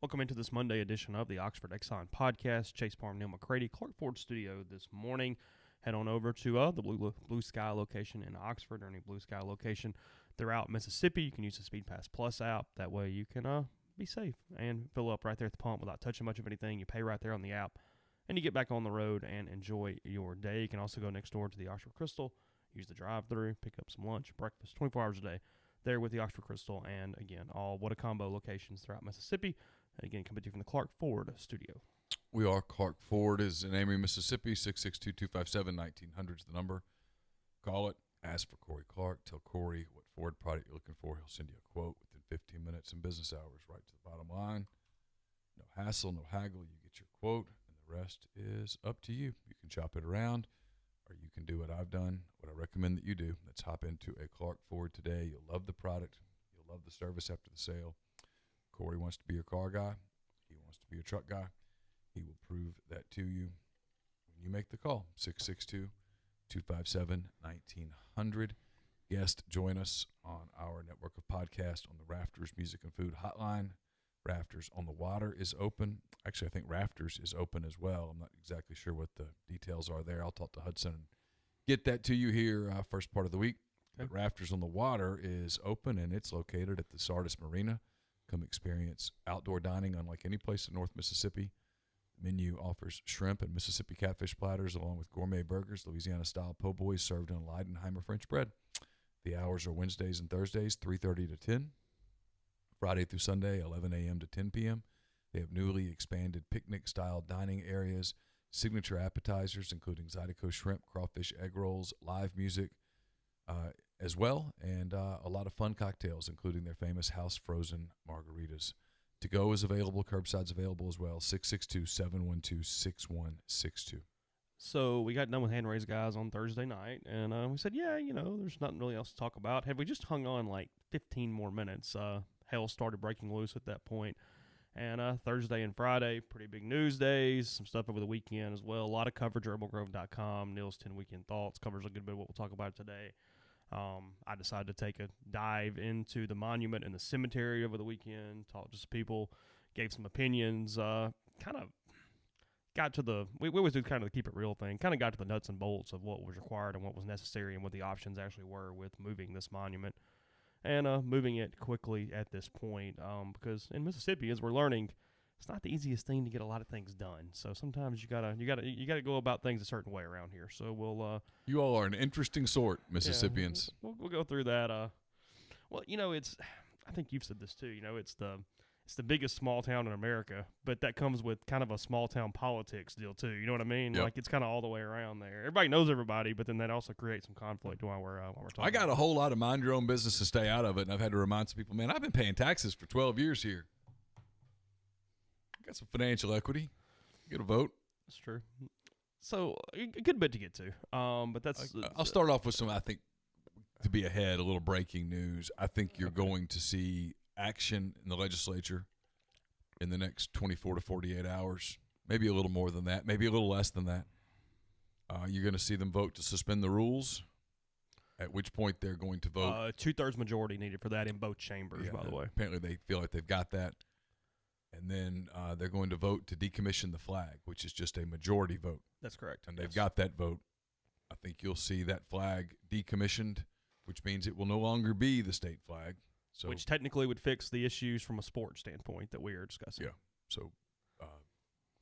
Welcome into this Monday edition of the Oxford Exxon Podcast. Chase Parham and Neal McCready, Clark Ford Studio this morning. Head on over to the Blue Sky location in Oxford, or any Blue Sky location throughout Mississippi. You can use the Speed Pass Plus app. That way you can be safe and fill up right there at the pump without touching much of anything. You pay right there on the app, and you get back on the road and enjoy your day. You can also go next door to the Oxford Crystal, use the drive-thru, pick up some lunch, breakfast, 24 hours a day there with the Oxford Crystal. And, again, all What a Combo locations throughout Mississippi. And again, coming to you from the Clark Ford Studio. We are. Clark Ford is in Amory, Mississippi. 662-257-1900 is the number. Call it. Ask for Corey Clark. Tell Corey what Ford product you're looking for. He'll send you a quote within 15 minutes in business hours, right to the bottom line. No hassle, no haggle. You get your quote, and the rest is up to you. You can shop it around, or you can do what I've done, what I recommend that you do. Let's hop into a Clark Ford today. You'll love the product. You'll love the service after the sale. Corey wants to be your car guy. He wants to be your truck guy. He will prove that to you when you make the call. 662-257-1900. Guest, join us on our network of podcasts on the Rafters Music and Food Hotline. Rafters on the Water is open. Actually, I think Rafters is open as well. I'm not exactly sure what the details are there. I'll talk to Hudson and get that to you here first part of the week. Okay. But Rafters on the Water is open, and it's located at the Sardis Marina. Come experience outdoor dining unlike any place in North Mississippi. The menu offers shrimp and Mississippi catfish platters along with gourmet burgers, Louisiana-style po' boys served on Leidenheimer French bread. The hours are Wednesdays and Thursdays, 3:30 to 10. Friday through Sunday, 11 a.m. to 10 p.m. They have newly expanded picnic-style dining areas, signature appetizers including Zydeco shrimp, crawfish, egg rolls, live music, as well, and a lot of fun cocktails, including their famous house-frozen margaritas. To-go is available. Curbside's available as well. 662-712-6162. So we got done with hand-raised guys on Thursday night, and we said, there's nothing really else to talk about. Had we just hung on like 15 more minutes, hell started breaking loose at that point. And Thursday and Friday, pretty big news days, some stuff over the weekend as well. A lot of coverage, herbalgrove.com. Neal's 10 Weekend Thoughts covers a good bit of what we'll talk about today. I decided to take a dive into the monument and the cemetery over the weekend, talked to some people, gave some opinions, kind of got to we always do kind of the keep it real thing, kind of got to the nuts and bolts of what was required and what was necessary and what the options actually were with moving this monument and moving it quickly at this point, because in Mississippi, as we're learning, it's not the easiest thing to get a lot of things done. So sometimes you gotta go about things a certain way around here. So we'll You all are an interesting sort, Mississippians. Yeah, we'll go through that. Well, it's I think you've said this too. It's the biggest small town in America, but that comes with kind of a small town politics deal too. You know what I mean? Yep. Like it's kind of all the way around there. Everybody knows everybody, but then that also creates some conflict while we're talking. I got a whole lot of mind your own business to stay out of it, and I've had to remind some people, man, I've been paying taxes for 12 years here. Got some financial equity. Get a vote. That's true. So a good bit to get to. But that's. I'll start off with some. I think to be ahead, a little breaking news. I think you're going to see action in the legislature in the next 24 to 48 hours. Maybe a little more than that. Maybe a little less than that. You're going to see them vote to suspend the rules. At which point they're going to vote. 2/3 majority needed for that in both chambers. Yeah, by the way. Apparently they feel like they've got that. And then they're going to vote to decommission the flag, which is just a majority vote. That's correct. And they've got that vote. I think you'll see that flag decommissioned, which means it will no longer be the state flag. So, which technically would fix the issues from a sports standpoint that we are discussing. Yeah. So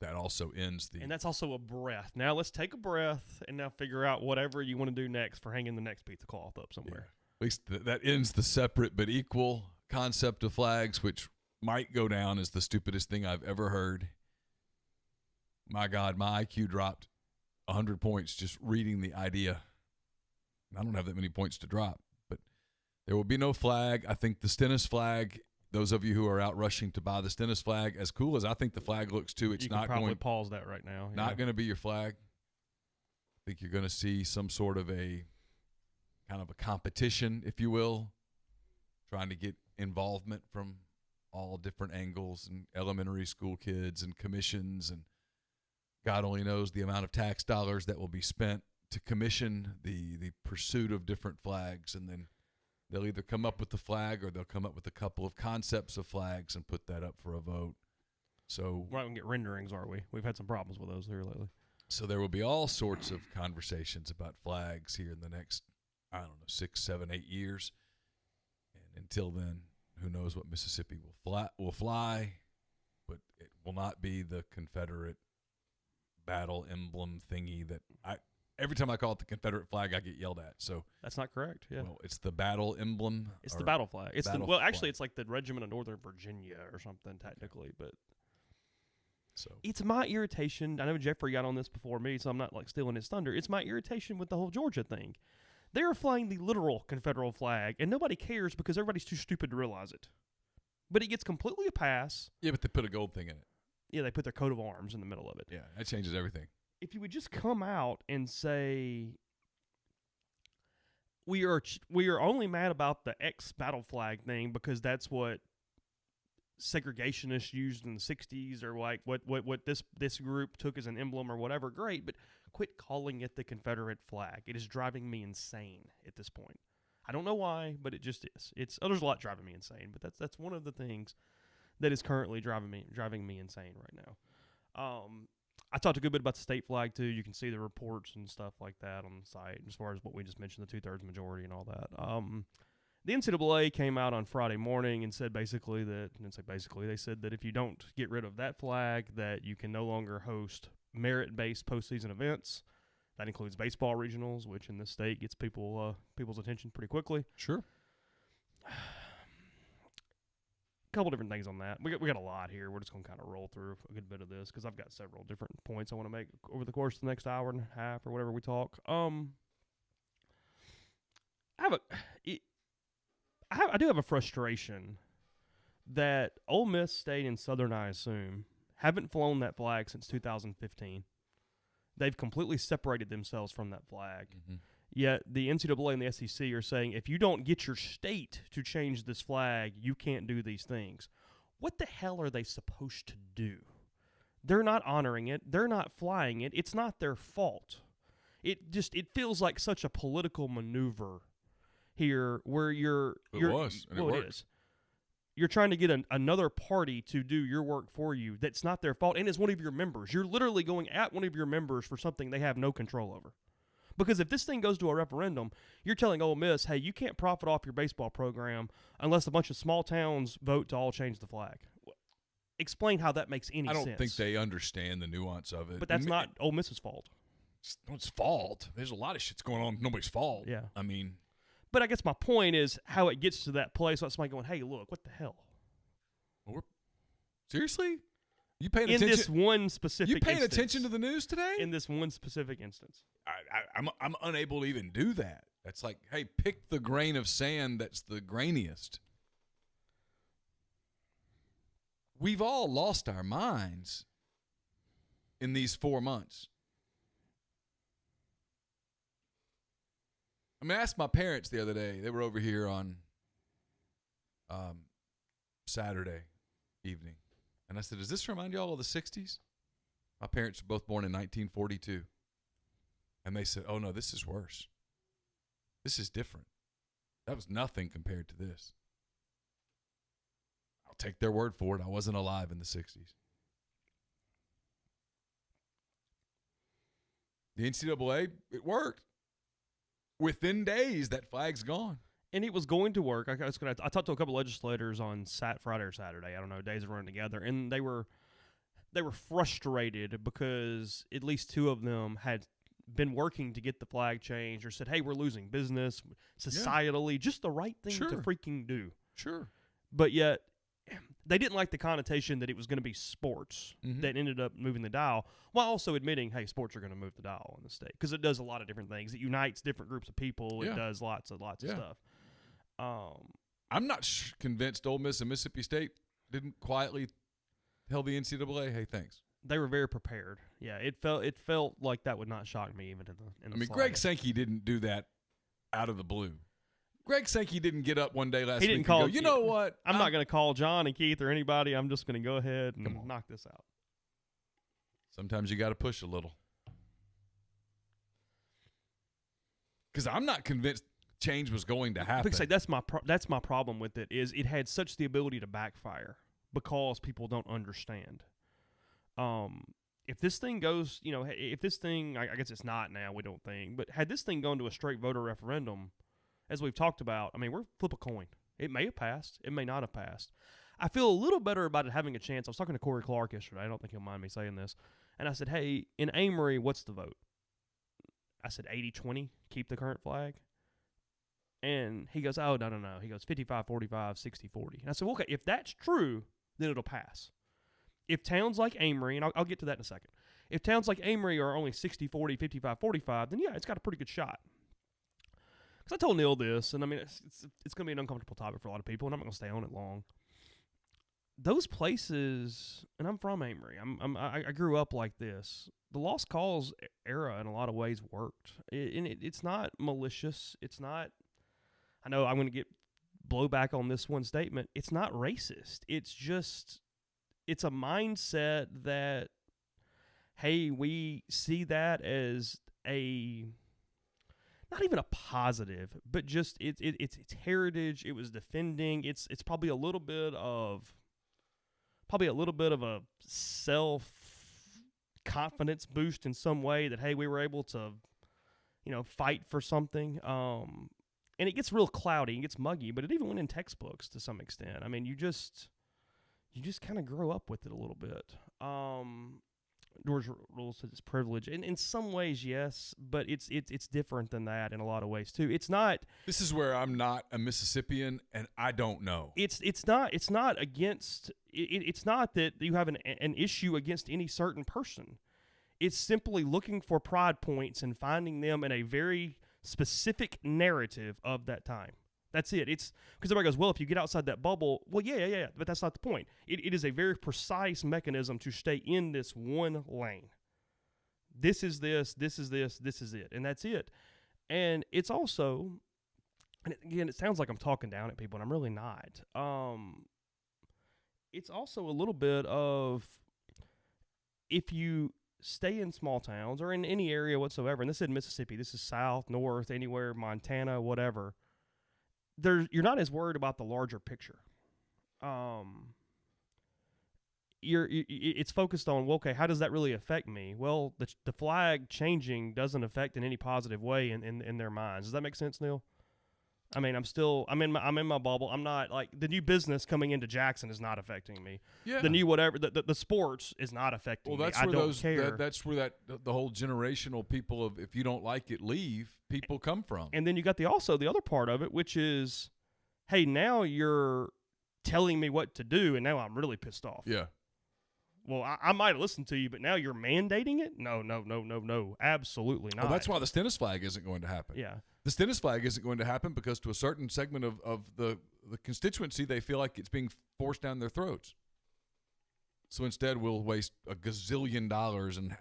that also ends the... And that's also a breath. Now let's take a breath and now figure out whatever you want to do next for hanging the next pizza cloth up somewhere. Yeah. At least that ends the separate but equal concept of flags, which might go down as the stupidest thing I've ever heard. My God, my IQ dropped 100 points just reading the idea. I don't have that many points to drop, but there will be no flag. I think the Stennis flag, those of you who are out rushing to buy the Stennis flag, as cool as I think the flag looks too, it's you not can probably going to pause that right now. Not going to be your flag. I think you're going to see some sort of a kind of a competition, if you will, trying to get involvement from all different angles and elementary school kids and commissions, and God only knows the amount of tax dollars that will be spent to commission the pursuit of different flags. And then they'll either come up with the flag or they'll come up with a couple of concepts of flags and put that up for a vote. So we're not going to get renderings, are we? We've had some problems with those here lately. So there will be all sorts of conversations about flags here in the next, 6, 7, 8 years. And until then, who knows what Mississippi will fly, but it will not be the Confederate battle emblem thingy that every time I call it the Confederate flag, I get yelled at. So that's not correct. Yeah. Well, it's the battle emblem. It's the battle flag. It's flag. It's like the Regiment of Northern Virginia or something technically, but so it's my irritation. I know Jeffrey got on this before me, so I'm not like stealing his thunder. It's my irritation with the whole Georgia thing. They're flying the literal Confederate flag, and nobody cares because everybody's too stupid to realize it. But it gets completely a pass. Yeah, but they put a gold thing in it. Yeah, they put their coat of arms in the middle of it. Yeah, that changes everything. If you would just come out and say, we are only mad about the ex-battle flag thing because that's what segregationists used in the 60s, or like what this group took as an emblem or whatever, great, but quit calling it the Confederate flag. It is driving me insane at this point. I don't know why, but it just is. There's a lot driving me insane, but that's one of the things that is currently driving me insane right now. I talked a good bit about the state flag too. You can see the reports and stuff like that on the site as far as what we just mentioned, the 2/3 majority and all that. The NCAA came out on Friday morning and said they said that if you don't get rid of that flag, that you can no longer host merit-based postseason events. That includes baseball regionals, which in this state gets people's attention pretty quickly. Sure. A couple different things on that. We got a lot here. We're just going to kind of roll through a good bit of this because I've got several different points I want to make over the course of the next hour and a half or whatever we talk. I do have a frustration that Ole Miss State and Southern, I assume, haven't flown that flag since 2015. They've completely separated themselves from that flag. Mm-hmm. Yet the NCAA and the SEC are saying, if you don't get your state to change this flag, you can't do these things. What the hell are they supposed to do? They're not honoring it. They're not flying it. It's not their fault. It feels like such a political maneuver here where it is. You're trying to get another party to do your work for you. That's not their fault, and it's one of your members. You're literally going at one of your members for something they have no control over. Because if this thing goes to a referendum, you're telling Ole Miss, hey, you can't profit off your baseball program unless a bunch of small towns vote to all change the flag. Explain how that makes any sense. I don't think they understand the nuance of it. But that's not Ole Miss's fault. It's fault. There's a lot of shit's going on. Nobody's fault. Yeah. I mean. But I guess my point is how it gets to that place. So somebody going, hey, look, what the hell? Seriously? You paying attention? In this one specific You paying instance, attention to the news today? In this one specific instance. I'm unable to even do that. That's like, hey, pick the grain of sand that's the grainiest. We've all lost our minds in these 4 months. I asked my parents the other day. They were over here on Saturday evening. And I said, does this remind y'all of the 60s? My parents were both born in 1942. And they said, oh, no, this is worse. This is different. That was nothing compared to this. I'll take their word for it. I wasn't alive in the 60s. The NCAA, it worked. Within days, that flag's gone. And it was going to work. I talked to a couple legislators on Friday or Saturday. I don't know, days are running together, and they were frustrated because at least two of them had been working to get the flag changed or said, hey, we're losing business, societally, just the right thing to freaking do. Sure. But yet, they didn't like the connotation that it was going to be sports that ended up moving the dial, while also admitting, hey, sports are going to move the dial in the state because it does a lot of different things. It unites different groups of people. It does lots of stuff. I'm not convinced Ole Miss and Mississippi State didn't quietly tell the NCAA, hey, thanks. They were very prepared. Yeah, it felt like that would not shock me even in the Greg Sankey didn't do that out of the blue. Greg Sankey didn't get up one day last week and go, you know what? I'm not going to call John and Keith or anybody. I'm just going to go ahead and knock this out. Sometimes you got to push a little. Because I'm not convinced change was going to happen. That's my problem with it is it had such the ability to backfire because people don't understand. If this thing goes, if this thing, I guess it's not now, we don't think, but had this thing gone to a straight voter referendum, as we've talked about, I mean, we're flip a coin. It may have passed. It may not have passed. I feel a little better about it having a chance. I was talking to Corey Clark yesterday. I don't think he'll mind me saying this. And I said, hey, in Amory, what's the vote? I said 80-20, keep the current flag. And he goes, oh, no. He goes 55-45, 60-40. And I said, well, okay, if that's true, then it'll pass. If towns like Amory, and I'll get to that in a second, if towns like Amory are only 60-40, 55-45, then yeah, it's got a pretty good shot. Because I told Neil this, and I mean, it's going to be an uncomfortable topic for a lot of people, and I'm not going to stay on it long. Those places, and I'm from Amory. I grew up like this. The lost cause era, in a lot of ways, worked. It's not malicious. It's not. I know I'm going to get blowback on this one statement. It's not racist. It's just. It's a mindset that, hey, we see that as not even a positive, but just it's heritage. It was defending. It's probably a little bit of a self-confidence boost in some way that, hey, we were able to, fight for something. And it gets real cloudy. It gets muggy, but it even went in textbooks to some extent. I mean, you just kind of grow up with it a little bit. George Rule says it's privilege. And in some ways, yes, but it's different than that in a lot of ways, too. It's not... This is where I'm not a Mississippian, and I don't know. It's not against... It's not that you have an issue against any certain person. It's simply looking for pride points and finding them in a very specific narrative of that time. That's it. It's because everybody goes, well, if you get outside that bubble, well, yeah, but that's not the point. It is a very precise mechanism to stay in this one lane. This is this is it, and that's it. And it's also, and again, it sounds like I'm talking down at people, and I'm really not. It's also a little bit of, if you stay in small towns or in any area whatsoever, and this isn't Mississippi, this is South, North, anywhere, Montana, whatever, you're not as worried about the larger picture. It's focused on, well, okay, how does that really affect me? Well, the flag changing doesn't affect in any positive way in their minds. Does that make sense, Neil? I mean, I'm in my bubble. I'm not like the new business coming into Jackson is not affecting me. Yeah. The new whatever the sports is not affecting me. I don't care. That's where the whole generational people of, if you don't like it, leave, people come from. And then you got the other part of it, which is, hey, now you're telling me what to do, and now I'm really pissed off. Yeah. Well, I might have listened to you, but now you're mandating it? No, absolutely not. Well, that's why the Stennis flag isn't going to happen. Yeah. The Stennis flag isn't going to happen because to a certain segment of the constituency, they feel like it's being forced down their throats. So instead, we'll waste $1 gazillion and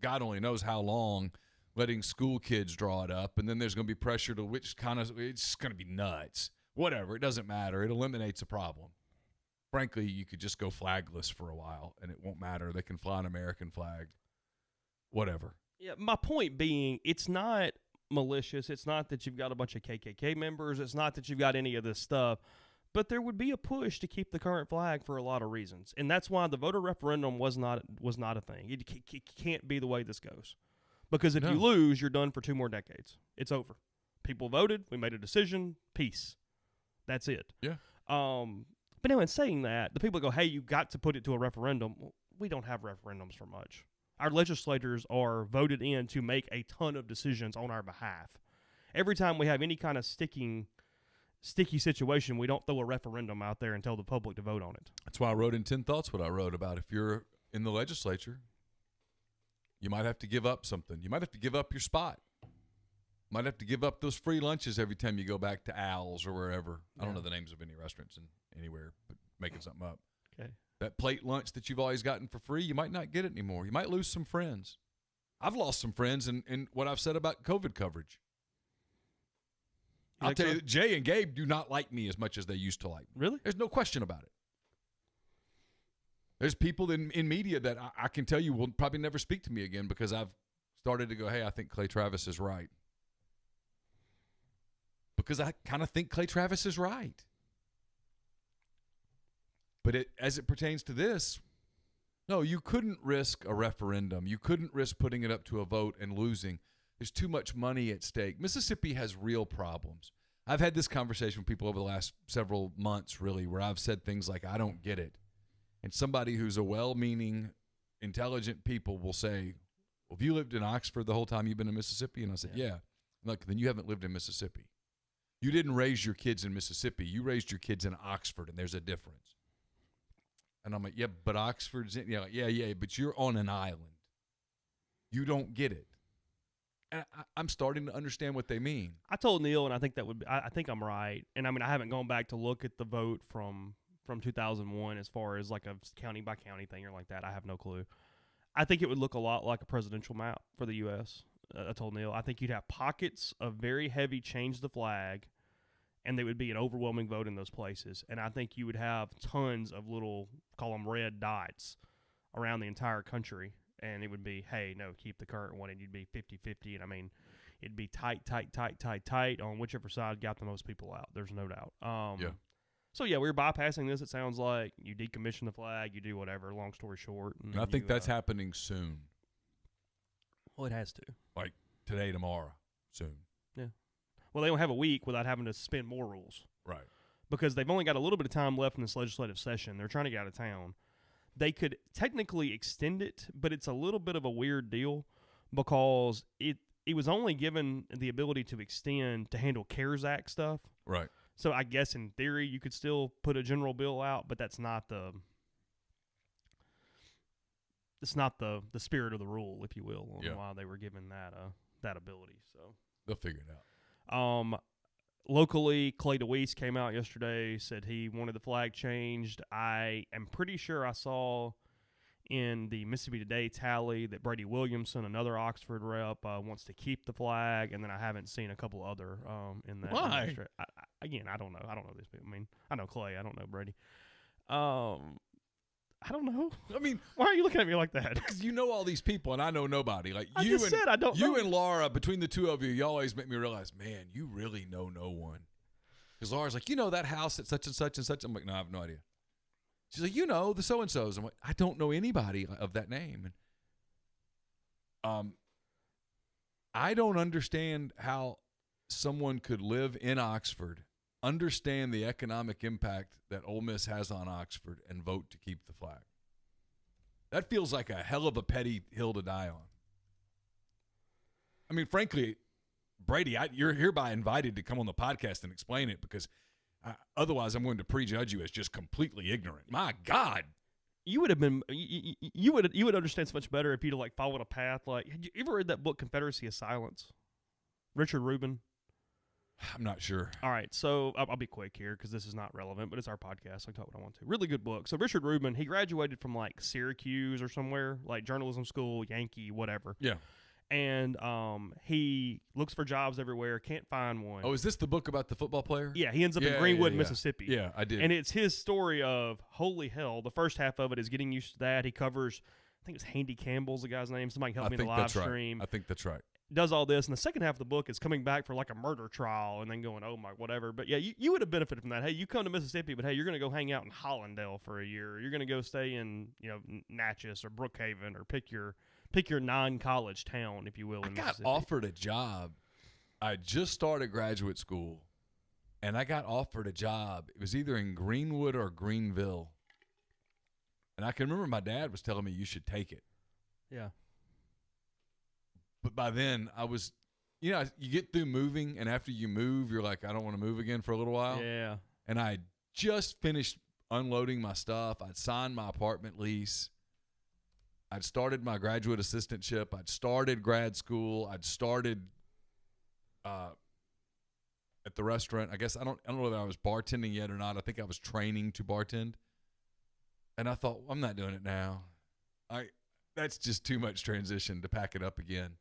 God only knows how long letting school kids draw it up, and then there's going to be pressure to it's going to be nuts. Whatever, it doesn't matter. It eliminates a problem. Frankly, you could just go flagless for a while, and it won't matter. They can fly an American flag. Whatever. Yeah, my point being, it's not malicious. It's not that you've got a bunch of KKK members. It's not that you've got any of this stuff. But there would be a push to keep the current flag for a lot of reasons. And that's why the voter referendum was not a thing. It can't be the way this goes. Because if you lose, you're done for 2 more decades. It's over. People voted. We made a decision. Peace. That's it. Yeah. But now in saying that, the people go, hey, you got to put it to a referendum. Well, we don't have referendums for much. Our legislators are voted in to make a ton of decisions on our behalf. Every time we have any kind of sticky situation, we don't throw a referendum out there and tell the public to vote on it. That's why I wrote in 10 Thoughts what I wrote about. If you're in the legislature, you might have to give up something. You might have to give up your spot. Might have to give up those free lunches every time you go back to Al's or wherever. I don't know the names of any restaurants anywhere, but making something up. Okay. That plate lunch that you've always gotten for free, you might not get it anymore. You might lose some friends. I've lost some friends in what I've said about COVID coverage. I'll tell you that Jay and Gabe do not like me as much as they used to like me. Really? There's no question about it. There's people in media that I can tell you will probably never speak to me again because I've started to go, hey, I think Clay Travis is right. Because I kind of think Clay Travis is right. But as it pertains to this, No, you couldn't risk a referendum. You couldn't risk putting it up to a vote and losing. There's too much money at stake. Mississippi has real problems. I've had this conversation with people over the last several months, really, where I've said things like, I don't get it. And somebody who's a well-meaning, intelligent people will say, well, have you lived in Oxford the whole time you've been in Mississippi? And I said, yeah. Look, then you haven't lived in Mississippi. You didn't raise your kids in Mississippi. You raised your kids in Oxford, and there's a difference. And I'm like, yeah, but Oxford's in, yeah, but you're on an island. You don't get it. And I'm starting to understand what they mean. I told Neil, and I think I think I'm right. And I mean, I haven't gone back to look at the vote from 2001 as far as like a county by county thing or like that. I have no clue. I think it would look a lot like a presidential map for the U.S. I told Neil, I think you'd have pockets of very heavy change the flag, and there would be an overwhelming vote in those places. And I think you would have tons of little, call them red dots, around the entire country. And it would be, hey, no, keep the current one. And you'd be 50-50. And, I mean, it'd be tight on whichever side got the most people out. There's no doubt. Yeah. So, yeah, we're bypassing this. It sounds like you decommission the flag, you do whatever, long story short. And I think that's happening soon. Well, it has to. Like today, tomorrow, soon. Yeah. Well, they don't have a week without having to suspend more rules. Right. Because they've only got a little bit of time left in this legislative session. They're trying to get out of town. They could technically extend it, but it's a little bit of a weird deal because it was only given the ability to extend to handle CARES Act stuff. Right. So I guess in theory you could still put a general bill out, but that's not the spirit of the rule, if you will, on why they were given that ability. So they'll figure it out. Locally, Clay DeWeese came out yesterday, said he wanted the flag changed. I am pretty sure I saw in the Mississippi Today tally that Brady Williamson, another Oxford rep, wants to keep the flag, and then I haven't seen a couple other in that. Why? I don't know. I don't know these people. I mean, I know Clay. I don't know Brady. I don't know. I mean, why are you looking at me like that? Because you know all these people, and I know nobody. Like I just said I don't know. You and Laura, between the two of you, you always make me realize, man, you really know no one. Because Laura's like, you know that house at such and such and such? I'm like, no, I have no idea. She's like, you know, the so-and-sos. I'm like, I don't know anybody of that name. And I don't understand how someone could live in Oxford, understand the economic impact that Ole Miss has on Oxford, and vote to keep the flag. That feels like a hell of a petty hill to die on. I mean, frankly, Brady, you're hereby invited to come on the podcast and explain it because otherwise I'm going to prejudge you as just completely ignorant. My God. You would have been you would understand so much better if you'd like followed a path. Like, had you ever read that book Confederacy of Silence? Richard Rubin. I'm not sure. All right, so I'll be quick here because this is not relevant, but it's our podcast. I can talk what I want to. Really good book. So Richard Rubin, he graduated from like Syracuse or somewhere, like journalism school, Yankee, whatever. Yeah. And he looks for jobs everywhere, can't find one. Oh, is this the book about the football player? Yeah, he ends up in Greenwood, Mississippi. Yeah, I did. And it's his story of, holy hell, the first half of it is getting used to that. He covers, I think it's Handy Campbell's the guy's name. Somebody help me in the live stream. I think that's right. Does all this, and the second half of the book is coming back for like a murder trial and then going, oh my, whatever. But yeah, you would have benefited from that. Hey, you come to Mississippi, but hey, you're going to go hang out in Hollandale for a year. You're going to go stay in, Natchez or Brookhaven or pick your non-college town, if you will. I got offered a job. I just started graduate school, and I got offered a job. It was either in Greenwood or Greenville. And I can remember my dad was telling me you should take it. Yeah. But by then, I was, you get through moving, and after you move, you're like, I don't want to move again for a little while. Yeah. And I just finished unloading my stuff. I'd signed my apartment lease. I'd started my graduate assistantship. I'd started grad school. I'd started at the restaurant. I guess I don't know whether I was bartending yet or not. I think I was training to bartend. And I thought, I'm not doing it now. That's just too much transition to pack it up again.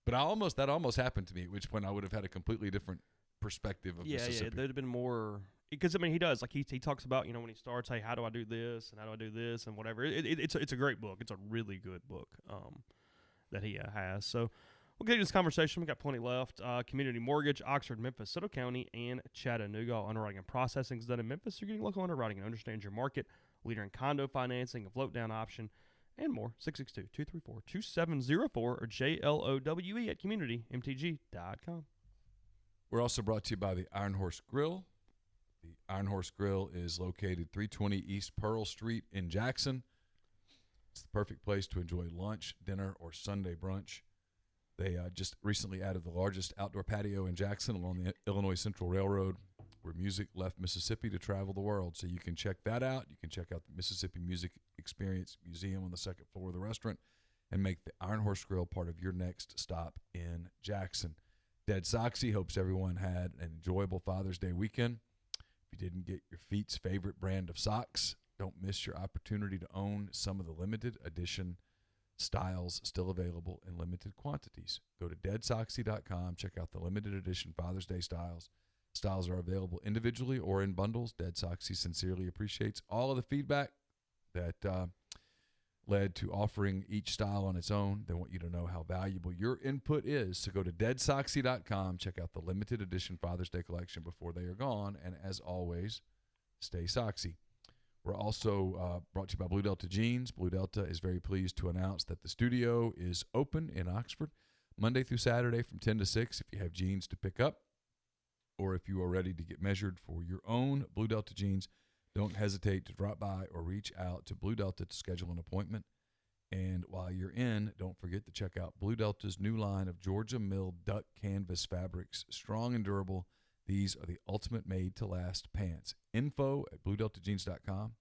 But that almost happened to me, at which point I would have had a completely different perspective of Mississippi. Yeah, there'd have been more. Because, I mean, he does. Like, he talks about, when he starts, hey, how do I do this, and how do I do this, and whatever. It's a great book. It's a really good book that he has. So we'll get into this conversation. We've got plenty left. Community Mortgage, Oxford, Memphis, Soto County, and Chattanooga. All underwriting and processing is done in Memphis. You're getting local underwriting and understand your market. leader in condo financing, a float-down option, and more. 662-234-2704 or JLOWE at communitymtg.com. We're also brought to you by the Iron Horse Grill. The Iron Horse Grill is located 320 East Pearl Street in Jackson. It's the perfect place to enjoy lunch, dinner, or Sunday brunch. They just recently added the largest outdoor patio in Jackson along the Illinois Central Railroad, where music left Mississippi to travel the world. So you can check that out. You can check out the Mississippi Music Experience Museum on the second floor of the restaurant and make the Iron Horse Grill part of your next stop in Jackson. Dead Soxy hopes everyone had an enjoyable Father's Day weekend. If you didn't get your feet's favorite brand of socks, don't miss your opportunity to own some of the limited edition styles still available in limited quantities. Go to deadsoxy.com. Check out the limited edition Father's Day styles. Styles are available individually or in bundles. Dead Soxy sincerely appreciates all of the feedback that led to offering each style on its own. They want you to know how valuable your input is. So go to deadsoxy.com. Check out the limited edition Father's Day collection before they are gone. And as always, stay Soxy. We're also brought to you by Blue Delta Jeans. Blue Delta is very pleased to announce that the studio is open in Oxford Monday through Saturday from 10 to 6 if you have jeans to pick up or if you are ready to get measured for your own Blue Delta jeans. Don't hesitate to drop by or reach out to Blue Delta to schedule an appointment. And while you're in, don't forget to check out Blue Delta's new line of Georgia Mill duck canvas fabrics. Strong and durable. These are the ultimate made-to-last pants. Info at BlueDeltaJeans.com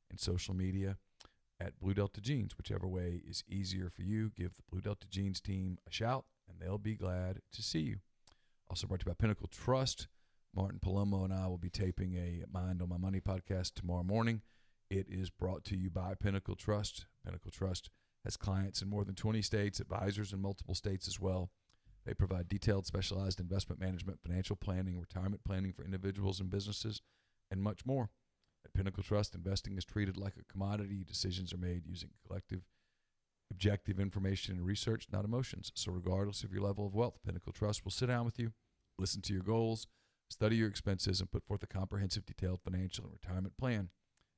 and social media at Blue Delta Jeans. Whichever way is easier for you, give the Blue Delta Jeans team a shout, and they'll be glad to see you. Also brought to you by Pinnacle Trust. Martin Palomo and I will be taping a Mind on My Money podcast tomorrow morning. It is brought to you by Pinnacle Trust. Pinnacle Trust has clients in more than 20 states, advisors in multiple states as well. They provide detailed, specialized investment management, financial planning, retirement planning for individuals and businesses, and much more. At Pinnacle Trust, investing is treated like a commodity. Decisions are made using collective, objective information and research, not emotions. So regardless of your level of wealth, Pinnacle Trust will sit down with you, listen to your goals, study your expenses, and put forth a comprehensive, detailed financial and retirement plan.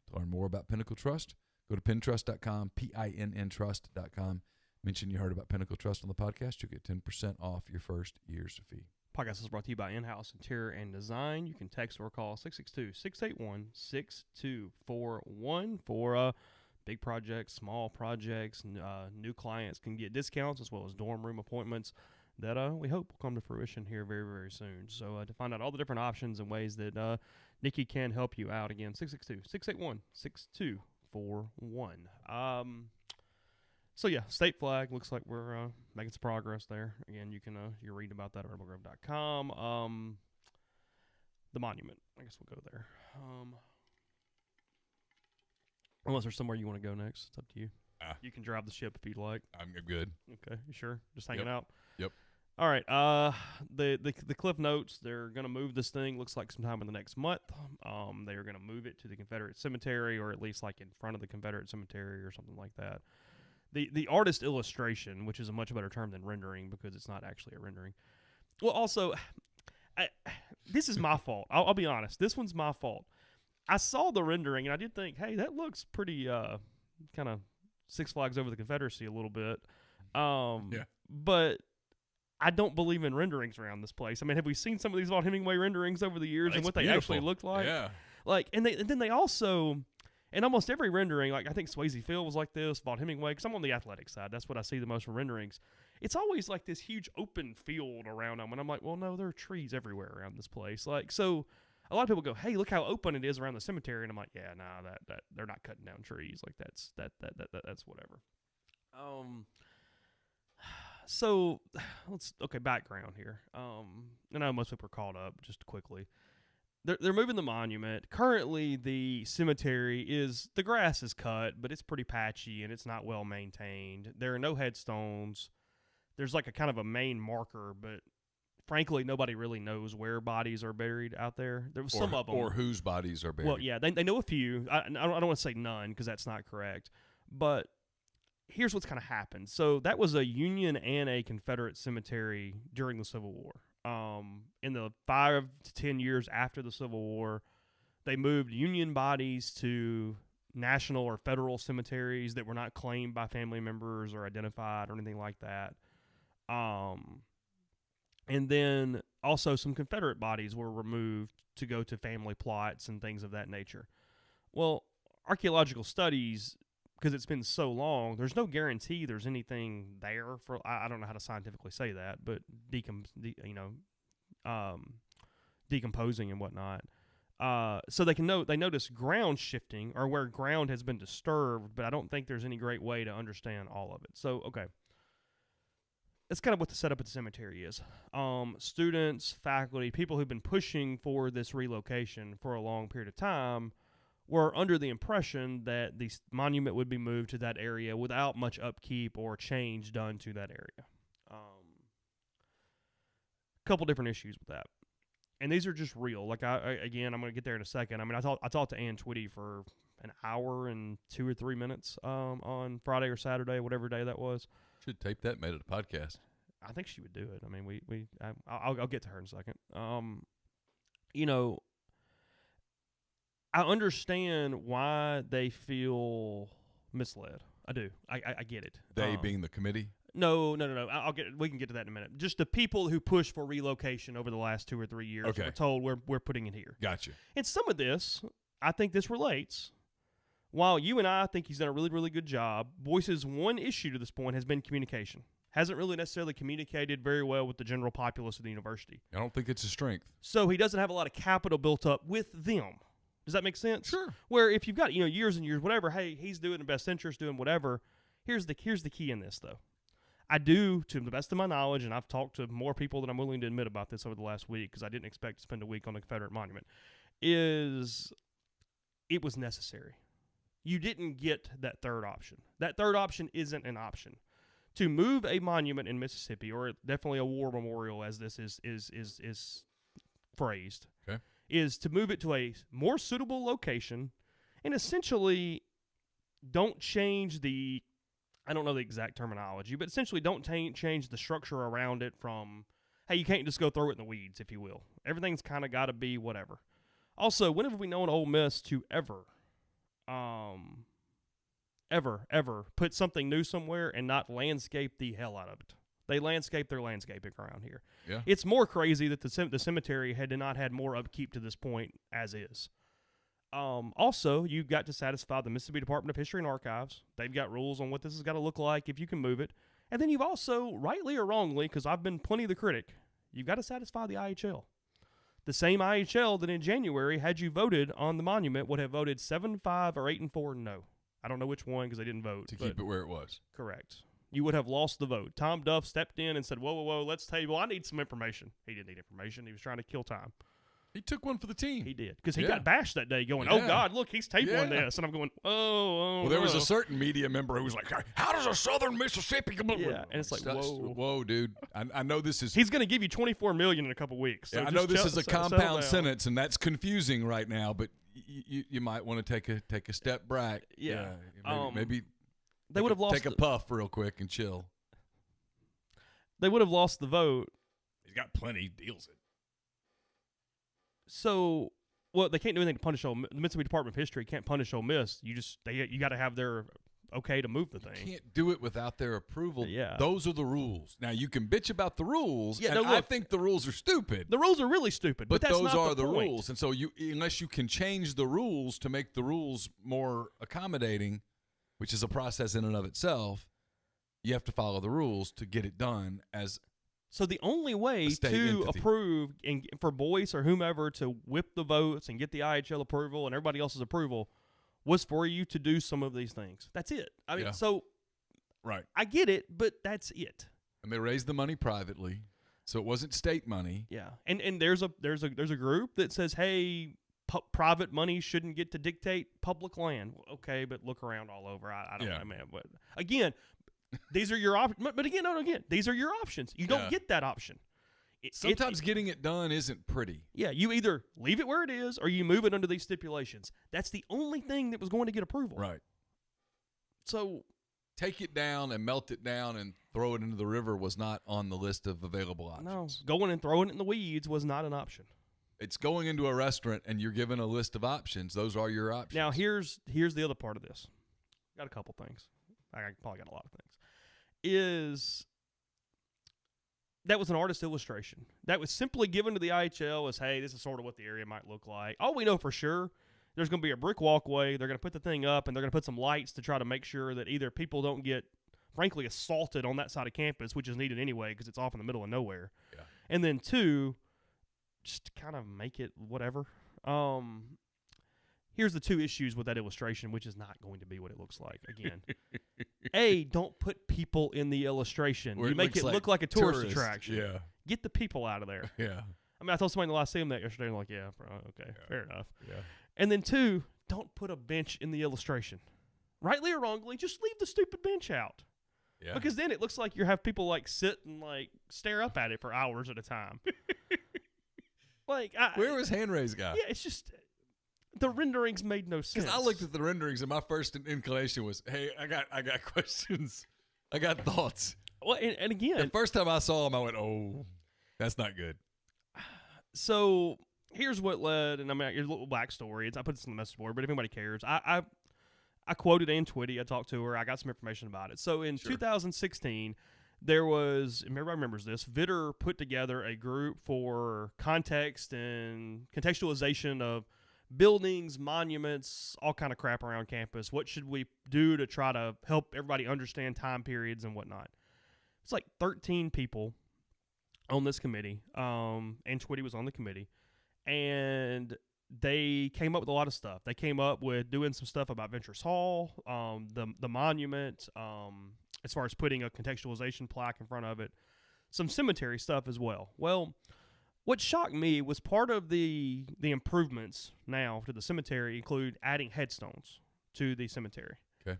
To learn more about Pinnacle Trust, go to pintrust.com, PINNtrust.com. Mention you heard about Pinnacle Trust on the podcast. You'll get 10% off your first year's fee. Podcast is brought to you by In-House Interior and Design. You can text or call 662-681-6241 for big projects, small projects. New clients can get discounts as well as dorm room appointments that we hope will come to fruition here very, very soon. So to find out all the different options and ways that Nikki can help you out, again, 662-681-6241. So yeah, state flag, looks like we're making some progress there. Again, you can you read about that at rebelgrove.com. The monument, I guess we'll go there. Unless there's somewhere you want to go next, it's up to you. You can drive the ship if you'd like. I'm good. Okay, you sure? Just hanging out? Yep. All right. The Cliff Notes, they're going to move this thing, looks like sometime in the next month. They are going to move it to the Confederate Cemetery, or at least like in front of the Confederate Cemetery or something like that. The artist illustration, which is a much better term than rendering because it's not actually a rendering. Well, also, this is my fault. I'll be honest. This one's my fault. I saw the rendering, and I did think, hey, that looks pretty kind of Six Flags Over the Confederacy a little bit. Yeah. But I don't believe in renderings around this place. I mean, have we seen some of these Vaught Hemingway renderings over the years and what they actually looked like? Yeah. Like, and then they also, in almost every rendering, like I think Swayze Field was like this, Vaught Hemingway, because I'm on the athletic side. That's what I see the most from renderings. It's always like this huge open field around them. And I'm like, well, no, there are trees everywhere around this place. Like, so a lot of people go, hey, look how open it is around the cemetery. And I'm like, yeah, nah, that they're not cutting down trees. Like that's whatever. So background here. I know most people are caught up just quickly. They're moving the monument. Currently, the cemetery the grass is cut, but it's pretty patchy and it's not well maintained. There are no headstones. There's like a kind of a main marker, but frankly, nobody really knows where bodies are buried out there. There was some of them. Or whose bodies are buried. Well, yeah, they know a few. I don't want to say none because that's not correct. But here's what's kind of happened. So that was a Union and a Confederate cemetery during the Civil War. In the 5 to 10 years after the Civil War, they moved Union bodies to national or federal cemeteries that were not claimed by family members or identified or anything like that. And then also some Confederate bodies were removed to go to family plots and things of that nature. Well, archaeological studies, because it's been so long, there's no guarantee there's anything there for. I don't know how to scientifically say that, but decomposing and whatnot. So they notice ground shifting or where ground has been disturbed, but I don't think there's any great way to understand all of it. So okay. That's kind of what the setup at the cemetery is. Students, faculty, people who've been pushing for this relocation for a long period of time were under the impression that the monument would be moved to that area without much upkeep or change done to that area. Couple different issues with that. And these are just real. Like, I'm going to get there in a second. I mean, I talked to Ann Twitty for an hour and 2 or 3 minutes on Friday or Saturday, whatever day that was. Should tape that, made it a podcast. I think she would do it. I mean, I'll get to her in a second. I understand why they feel misled. I do. I get it. They being the committee? No. We can get to that in a minute. Just the people who push for relocation over the last 2 or 3 years were told we're putting it here. Gotcha. And some of this, I think this relates. While you and I think he's done a really, really good job, Boyce's one issue to this point has been communication. Hasn't really necessarily communicated very well with the general populace of the university. I don't think it's a strength. So he doesn't have a lot of capital built up with them. Does that make sense? Sure. Where if you've got years and years, whatever, hey, he's doing the best interest, doing whatever. Here's the key in this, though. I do, to the best of my knowledge, and I've talked to more people than I'm willing to admit about this over the last week because I didn't expect to spend a week on the Confederate monument, is it was necessary. You didn't get that third option. That third option isn't an option. To move a monument in Mississippi, or definitely a war memorial as this is phrased, is to move it to a more suitable location and essentially don't change the, I don't know the exact terminology, but essentially don't change the structure around it from, hey, you can't just go throw it in the weeds, if you will. Everything's kind of got to be whatever. Also, when have we known Ole Miss to ever put something new somewhere and not landscape the hell out of it? They landscape their landscaping around here. Yeah. It's more crazy that the cemetery had not had more upkeep to this point as is. Also, you've got to satisfy the Mississippi Department of History and Archives. They've got rules on what this has got to look like if you can move it. And then you've also, rightly or wrongly, because I've been plenty the critic, you've got to satisfy the IHL. The same IHL that in January, had you voted on the monument, would have voted 7-5 or 8-4 no. I don't know which one because they didn't vote. To keep it where it was. Correct. You would have lost the vote. Tom Duff stepped in and said, whoa, let's table. I need some information. He didn't need information. He was trying to kill time. He took one for the team. He did. Because he got bashed that day going, oh, God, look, he's tabling this. And I'm going, oh. Well, there was a certain media member who was like, how does a southern Mississippi come up? Yeah, and it's like, whoa, dude. I know this is. He's going to give you $24 million in a couple weeks. So I know this is a compound sentence, and that's confusing right now, but you might want to take a step back. Yeah. Maybe they would have lost. Take a puff real quick and chill. They would have lost the vote. He's got plenty. He deals it. So, well, they can't do anything to punish Ole Miss. The Mississippi Department of History can't punish Ole Miss. You got to have their okay to move the thing. You can't do it without their approval. Yeah. Those are the rules. Now, you can bitch about the rules, and I think the rules are stupid. The rules are really stupid, but that's those not are the point. Rules. And so unless you can change the rules to make the rules more accommodating, which is a process in and of itself, you have to follow the rules to get it done as so the only way to approve and for Boyce or whomever to whip the votes and get the IHL approval and everybody else's approval was for you to do some of these things. That's it. I mean, so right. I get it, but that's it. And they raised the money privately, so it wasn't state money. Yeah, and there's a group that says, hey, private money shouldn't get to dictate public land. Okay, but look around all over. I don't know, man. But again. These are your options. But again, these are your options. You don't get that option. Sometimes getting it done isn't pretty. Yeah, you either leave it where it is or you move it under these stipulations. That's the only thing that was going to get approval. Right. So take it down and melt it down and throw it into the river was not on the list of available options. No, going and throwing it in the weeds was not an option. It's going into a restaurant and you're given a list of options. Those are your options. Now, here's the other part of this. Got a couple things. I probably got a lot of things. That was an artist illustration. That was simply given to the IHL as, hey, this is sort of what the area might look like. All we know for sure, there's going to be a brick walkway. They're going to put the thing up, and they're going to put some lights to try to make sure that either people don't get, frankly, assaulted on that side of campus, which is needed anyway because it's off in the middle of nowhere. Yeah. And then, two, just kind of make it whatever. Here's the two issues with that illustration, which is not going to be what it looks like. Again, A, don't put people in the illustration. Where you make it look like a tourist attraction. Yeah. Get the people out of there. Yeah. I mean, I told somebody in the Lyceum that yesterday, and they're like, yeah, bro, okay, fair enough. Yeah. And then two, don't put a bench in the illustration. Rightly or wrongly, just leave the stupid bench out. Yeah. Because then it looks like you have people like sit and like stare up at it for hours at a time. Where was hand raise guy? Yeah, it's just the renderings made no sense. Because I looked at the renderings and my first inclination was, hey, I got questions. I got thoughts. Well, and again, the first time I saw him, I went, oh, that's not good. So here's what led, and I mean, here's a little backstory. I put this in the message board, but if anybody cares, I quoted Ann Twitty. I talked to her. I got some information about it. So in 2016, there was, everybody remembers this, Vitter put together a group for context and contextualization of buildings, monuments, all kind of crap around campus. What should we do to try to help everybody understand time periods and whatnot? It's like 13 people on this committee. Ann Twitty was on the committee. And they came up with a lot of stuff. They came up with doing some stuff about Ventures Hall, the monument, as far as putting a contextualization plaque in front of it, some cemetery stuff as well. Well, what shocked me was part of the improvements now to the cemetery include adding headstones to the cemetery. Okay.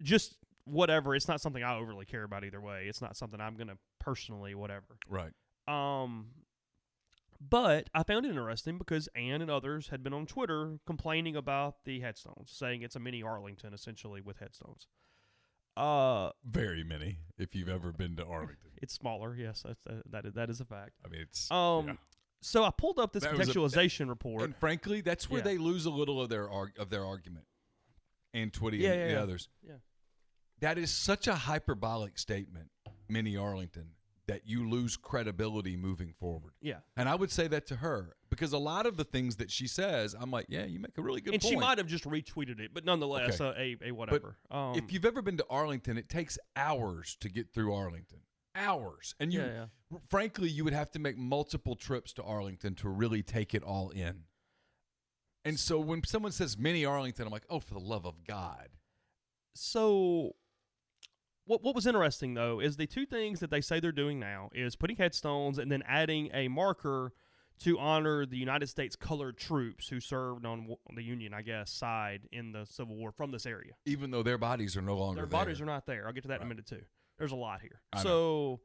Just whatever. It's not something I overly care about either way. It's not something I'm going to personally whatever. Right. But I found it interesting because Ann and others had been on Twitter complaining about the headstones, saying it's a mini Arlington essentially with headstones. Very many. If you've ever been to Arlington, it's smaller. Yes, that is a fact. I mean, it's So I pulled up this contextualization report, and frankly, that's where they lose a little of their argument. And Twitty and the others. Yeah, that is such a hyperbolic statement, mini Arlington, that you lose credibility moving forward. Yeah. And I would say that to her because a lot of the things that she says, I'm like, yeah, you make a really good point. And she might have just retweeted it, but nonetheless, a whatever. But if you've ever been to Arlington, it takes hours to get through Arlington. Hours. And frankly, you would have to make multiple trips to Arlington to really take it all in. And so when someone says mini Arlington, I'm like, oh, for the love of God. So what was interesting, though, is the two things that they say they're doing now is putting headstones and then adding a marker to honor the United States colored troops who served on the Union, I guess, side in the Civil War from this area. Even though their bodies are no longer there. Their bodies are not there. I'll get to that in a minute, too. There's a lot here. So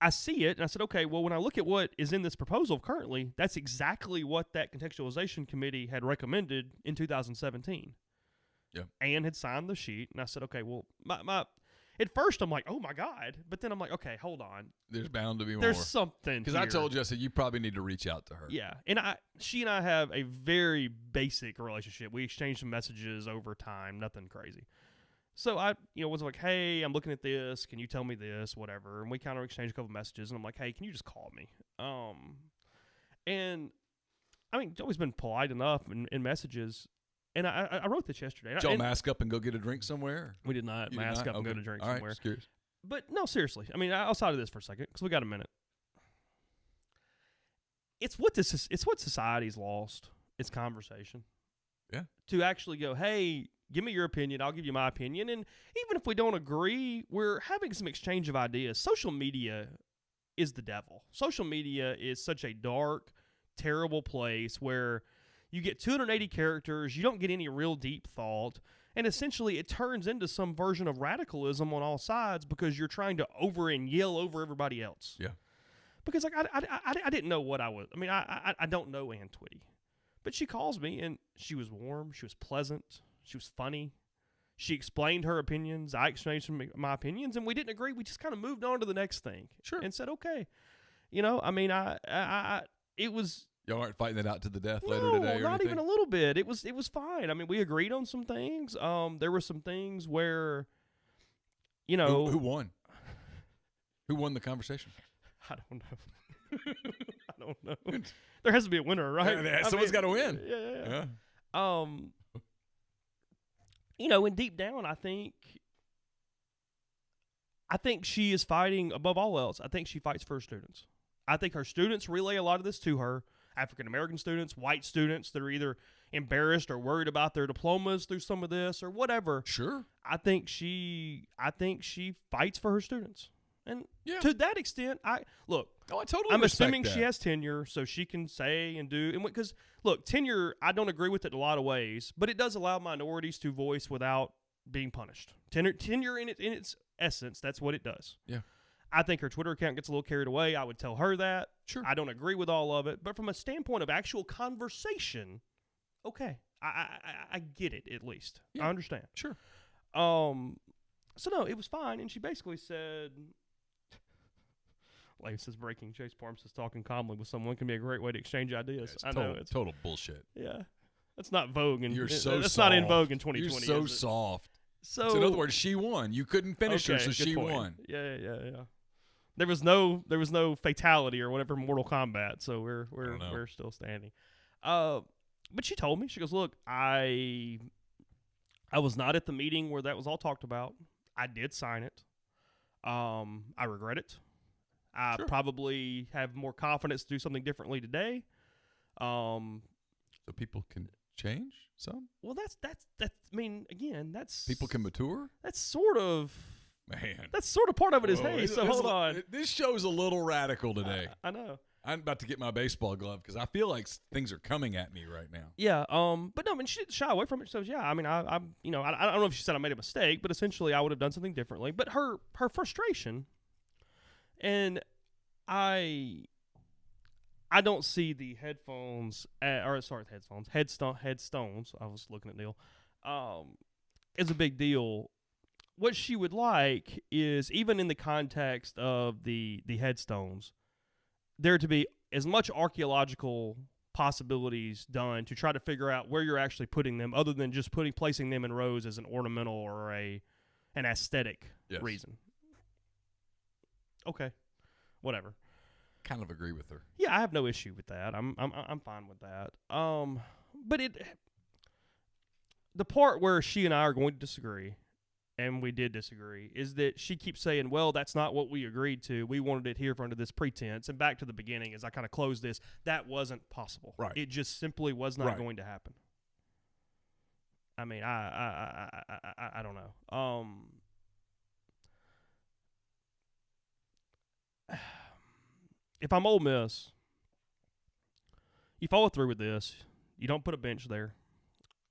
I see it, and I said, okay, well, when I look at what is in this proposal currently, that's exactly what that contextualization committee had recommended in 2017. Yeah. Ann had signed the sheet, and I said, okay, well, my at first I'm like, oh my God, but then I'm like, okay, hold on. There's bound to be more. There's something because I told you, I said you probably need to reach out to her. Yeah, and she and I have a very basic relationship. We exchange some messages over time, nothing crazy. So I, was like, hey, I'm looking at this. Can you tell me this, whatever? And we kind of exchanged a couple messages, and I'm like, hey, can you just call me? And I mean, it's always been polite enough in messages. And I wrote this yesterday. Did y'all mask up and go get a drink somewhere? We did not mask up and go to drink somewhere. Right, just curious. But no, seriously. I mean, outside of this for a second, because we got a minute. It's what society's lost. It's conversation. Yeah. To actually go, hey, give me your opinion. I'll give you my opinion. And even if we don't agree, we're having some exchange of ideas. Social media is the devil. Social media is such a dark, terrible place where you get 280 characters, you don't get any real deep thought, and essentially it turns into some version of radicalism on all sides because you're trying to yell over everybody else. Yeah. Because I didn't know what I was. I mean, I don't know Ann Twitty. But she calls me, and she was warm, she was pleasant, she was funny. She explained her opinions, I exchanged my opinions, and we didn't agree. We just kind of moved on to the next thing. Sure. And said, okay. You know, I mean, it was. Y'all aren't fighting it out to the death later No, today or not anything? even a little bit. It was fine. I mean, we agreed on some things. There were some things where, you know, Who won? Who won the conversation? I don't know. I don't know. There has to be a winner, right? Yeah, someone's got to win. Yeah. You know, and deep down, I think she is fighting above all else. I think she fights for her students. I think her students relay a lot of this to her. African-American students, white students that are either embarrassed or worried about their diplomas through some of this or whatever. Sure. I think she fights for her students. And to that extent, I totally I'm respect assuming that. she has tenure, so she can say and do. And because look, tenure, I don't agree with it in a lot of ways, but it does allow minorities to voice without being punished. Tenure in its essence, that's what it does. Yeah. I think her Twitter account gets a little carried away. I would tell her that. Sure. I don't agree with all of it, but from a standpoint of actual conversation, okay, I get it at least. Yeah. I understand. Sure. So no, it was fine, and she basically said. Like it says, breaking. Chase Parham says, talking calmly with someone can be a great way to exchange ideas. Yeah, I know it's total bullshit. Yeah, that's not Vogue, and that's soft. Not in Vogue in 2020. You're so soft. So in other words, she won. You couldn't finish her, so she point. won. Yeah. There was no fatality or whatever in Mortal Kombat, so we're still standing. But she told me, she goes, look, I was not at the meeting where that was all talked about. I did sign it. I regret it. I probably have more confidence to do something differently today. So people can change some? Well, that's I mean, again, that's people can mature? That's sort of part of it is, hey, so hold on. This show's a little radical today. I know. I'm about to get my baseball glove because I feel like things are coming at me right now. Yeah, but no, I mean, she didn't shy away from it. So yeah, I mean, I don't know if she said I made a mistake, but essentially I would have done something differently. But her frustration, and I don't see the headstones. I was looking at Neil. Is a big deal. What she would like is, even in the context of the headstones, there to be as much archaeological possibilities done to try to figure out where you're actually putting them, other than just placing them in rows as an ornamental or an aesthetic reason. Okay, whatever. Kind of agree with her. Yeah, I have no issue with that. I'm fine with that. But the part where she and I are going to disagree, and we did disagree, is that she keeps saying, well, that's not what we agreed to. We wanted it here for under this pretense. And back to the beginning, as I kind of close this, that wasn't possible. Right. It just simply was not going to happen. I mean, I don't know. If I'm Ole Miss, you follow through with this. You don't put a bench there.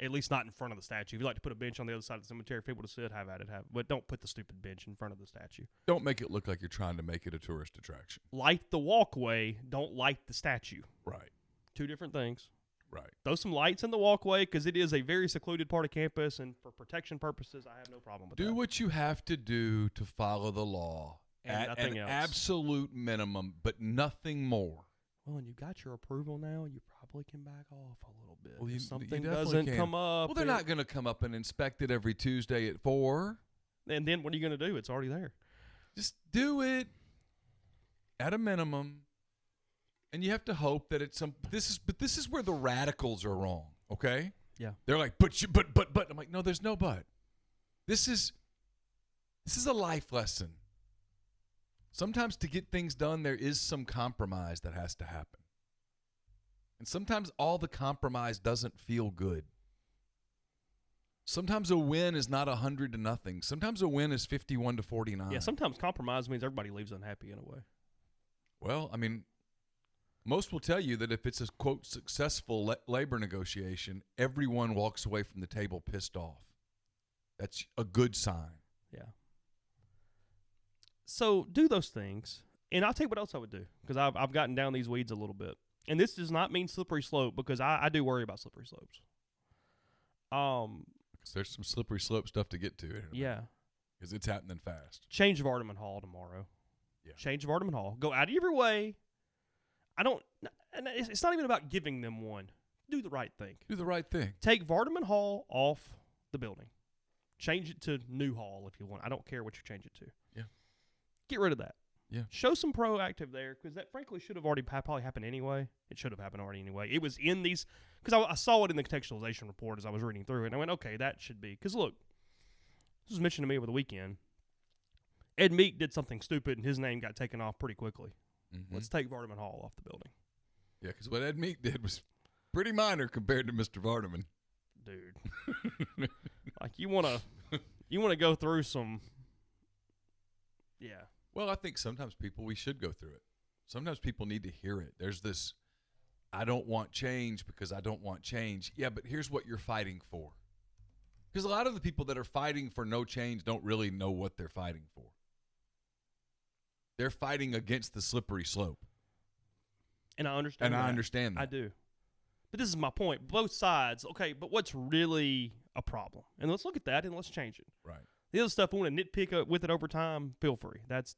At least not in front of the statue. If you like to put a bench on the other side of the cemetery for people to sit, have at it. But don't put the stupid bench in front of the statue. Don't make it look like you're trying to make it a tourist attraction. Light the walkway. Don't light the statue. Right. Two different things. Right. Throw some lights in the walkway because it is a very secluded part of campus, and for protection purposes, I have no problem with that. Do what you have to do to follow the law. And at nothing an else. Absolute minimum, but nothing more. Well, and you got your approval now, you probably can back off a little bit. Well, if something you doesn't come up. Well, they're not going to come up and inspect it every Tuesday at 4. And then what are you going to do? It's already there. Just do it at a minimum. And you have to hope that this is where the radicals are wrong, okay? Yeah. They're like, but I'm like, no, there's no but. This is a life lesson. Sometimes to get things done, there is some compromise that has to happen. And sometimes all the compromise doesn't feel good. Sometimes a win is not 100-0. Sometimes a win is 51-49. Yeah, sometimes compromise means everybody leaves unhappy in a way. Well, I mean, most will tell you that if it's a, quote, successful labor negotiation, everyone walks away from the table pissed off. That's a good sign. Yeah. So do those things, and I'll tell you what else I would do, because I've gotten down these weeds a little bit. And this does not mean slippery slope, because I do worry about slippery slopes. Because there's some slippery slope stuff to get to. Yeah. Because it's happening fast. Change of Vardaman Hall tomorrow. Yeah. Change of Vardaman Hall. Go out of your way I don't. And it's not even about giving them one. Do the right thing. Do the right thing. Take Vardaman Hall off the building. Change it to New Hall if you want. I don't care what you change it to. Yeah. Get rid of that. Yeah. Show some proactive there, because that frankly should have already probably happened anyway. It should have happened already anyway. It was in these, because I saw it in the contextualization report as I was reading through it, and I went, okay, that should be. Because look, this was mentioned to me over the weekend. Ed Meek did something stupid, and his name got taken off pretty quickly. Mm-hmm. Let's take Vardaman Hall off the building. Yeah, because what Ed Meek did was pretty minor compared to Mr. Vardaman. Dude. Like, you want to go through some, yeah. Well, I think sometimes we should go through it. Sometimes people need to hear it. There's this, I don't want change because I don't want change. Yeah, but here's what you're fighting for. Because a lot of the people that are fighting for no change don't really know what they're fighting for. They're fighting against the slippery slope. And I understand I understand that. I do. But this is my point. Both sides, okay, but what's really a problem? And let's look at that and let's change it. Right. The other stuff, we want to nitpick with it over time, feel free. That's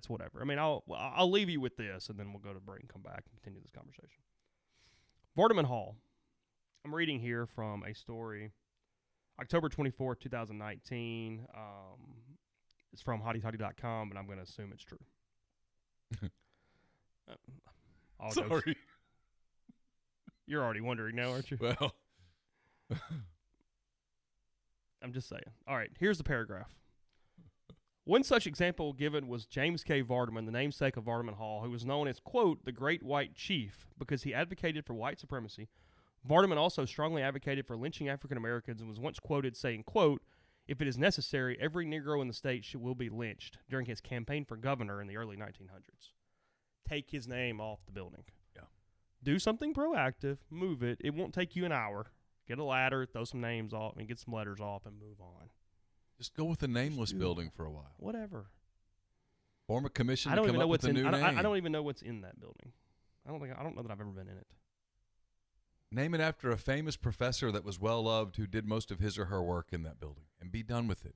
whatever. I mean, I'll leave you with this, and then we'll go to break and come back and continue this conversation. Vardaman Hall. I'm reading here from a story, October 24th, 2019. It's from hottytoddy.com, and I'm going to assume it's true. Sorry. You're already wondering now, aren't you? Well. I'm just saying. All right, here's the paragraph. One such example given was James K. Vardaman, the namesake of Vardaman Hall, who was known as, quote, the Great White Chief, because he advocated for white supremacy. Vardaman also strongly advocated for lynching African Americans and was once quoted saying, quote, if it is necessary, every Negro in the state will be lynched, during his campaign for governor in the early 1900s. Take his name off the building. Yeah. Do something proactive, move it. It won't take you an hour. Get a ladder, throw some names off, and get some letters off, and move on. Just go with a nameless building for a while. Whatever. Form a commission. I don't to even come know up what's with a in. new name. I don't even know what's in that building. I don't know that I've ever been in it. Name it after a famous professor that was well loved, who did most of his or her work in that building, and be done with it.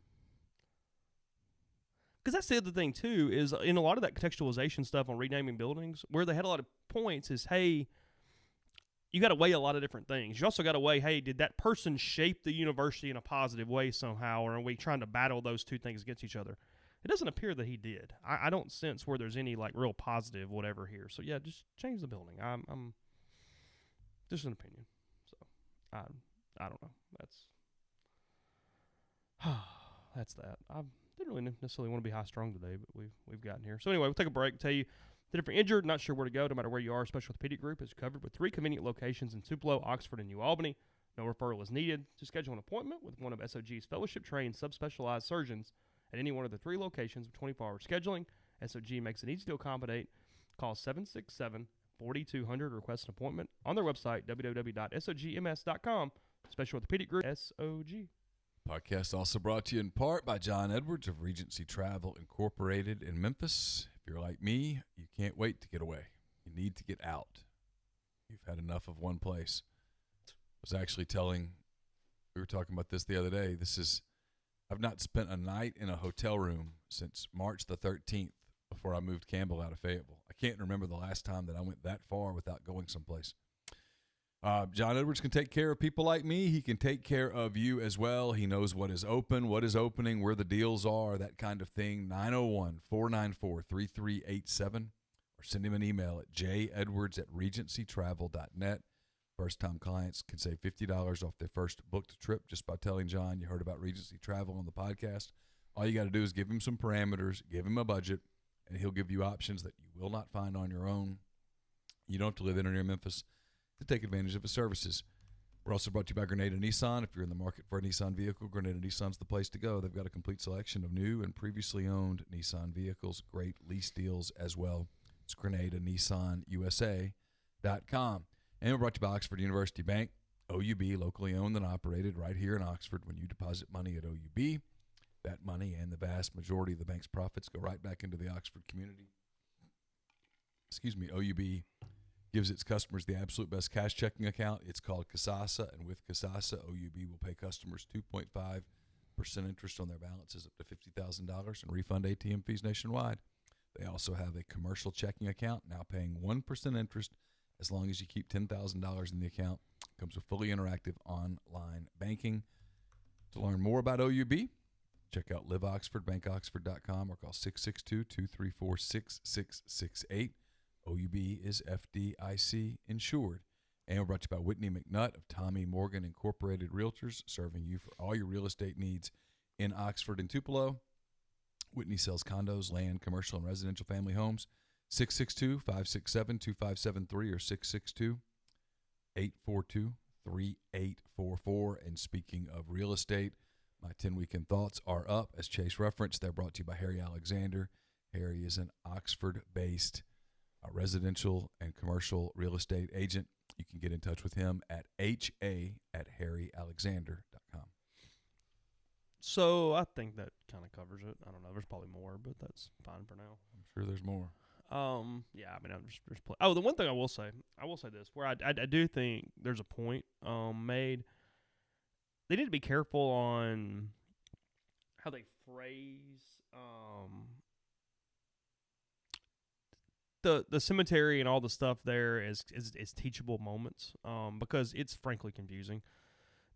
Because that's the other thing too, is in a lot of that contextualization stuff on renaming buildings, where they had a lot of points is, hey, you got to weigh a lot of different things. You also got to weigh, hey, did that person shape the university in a positive way somehow, or are we trying to battle those two things against each other? It doesn't appear that he did. I don't sense where there's any like real positive whatever here. So yeah, just change the building. I'm just an opinion. So I don't know. That's that. I didn't really necessarily want to be high strung today, but we've gotten here. So anyway, we'll take a break. Tell you that if you're injured, not sure where to go, no matter where you are, Special Orthopedic Group is covered with 3 convenient locations in Tupelo, Oxford, and New Albany. No referral is needed. To schedule an appointment with one of SOG's fellowship-trained subspecialized surgeons at any one of the 3 locations with 24-hour scheduling, SOG makes it easy to accommodate. Call 767-4200 to request an appointment on their website, www.sogms.com. Special Orthopedic Group, SOG. Podcast also brought to you in part by John Edwards of Regency Travel Incorporated in Memphis. If you're like me, you can't wait to get away. You need to get out. You've had enough of one place. I was actually we were talking about this the other day. I've not spent a night in a hotel room since March the 13th before I moved Campbell out of Fayetteville. I can't remember the last time that I went that far without going someplace. John Edwards can take care of people like me. He can take care of you as well. He knows what is open, what is opening, where the deals are, that kind of thing. 901-494-3387. Or send him an email at jedwards@regencytravel.net. First-time clients can save $50 off their first booked trip just by telling John you heard about Regency Travel on the podcast. All you got to do is give him some parameters, give him a budget, and he'll give you options that you will not find on your own. You don't have to live in or near Memphis to take advantage of his services. We're also brought to you by Grenada Nissan. If you're in the market for a Nissan vehicle, Grenada Nissan's the place to go. They've got a complete selection of new and previously owned Nissan vehicles, great lease deals as well. It's GrenadaNissanUSA.com. And we're brought to you by Oxford University Bank, OUB, locally owned and operated right here in Oxford. When you deposit money at OUB, that money and the vast majority of the bank's profits go right back into the Oxford community. OUB gives its customers the absolute best cash checking account. It's called Kasasa, and with Kasasa, OUB will pay customers 2.5% interest on their balances up to $50,000 and refund ATM fees nationwide. They also have a commercial checking account now paying 1% interest as long as you keep $10,000 in the account. It comes with fully interactive online banking. To learn more about OUB, check out liveoxfordbankoxford.com or call 662-234-6668. OUB is FDIC insured. And we're brought to you by Whitney McNutt of Tommy Morgan Incorporated Realtors, serving you for all your real estate needs in Oxford and Tupelo. Whitney sells condos, land, commercial, and residential family homes. 662-567-2573 or 662-842-3844. And speaking of real estate, my 10 weekend thoughts are up. As Chase referenced, they're brought to you by Harry Alexander. Harry is an Oxford-based residential and commercial real estate agent. You can get in touch with him at ha@harryalexander.com. So I think that kind of covers it. I don't know. There's probably more, but that's fine for now. I'm sure there's more. Yeah, I mean, the one thing I will say this, where I do think there's a point made. They need to be careful on how they phrase the cemetery and all the stuff there is teachable moments, because it's frankly confusing.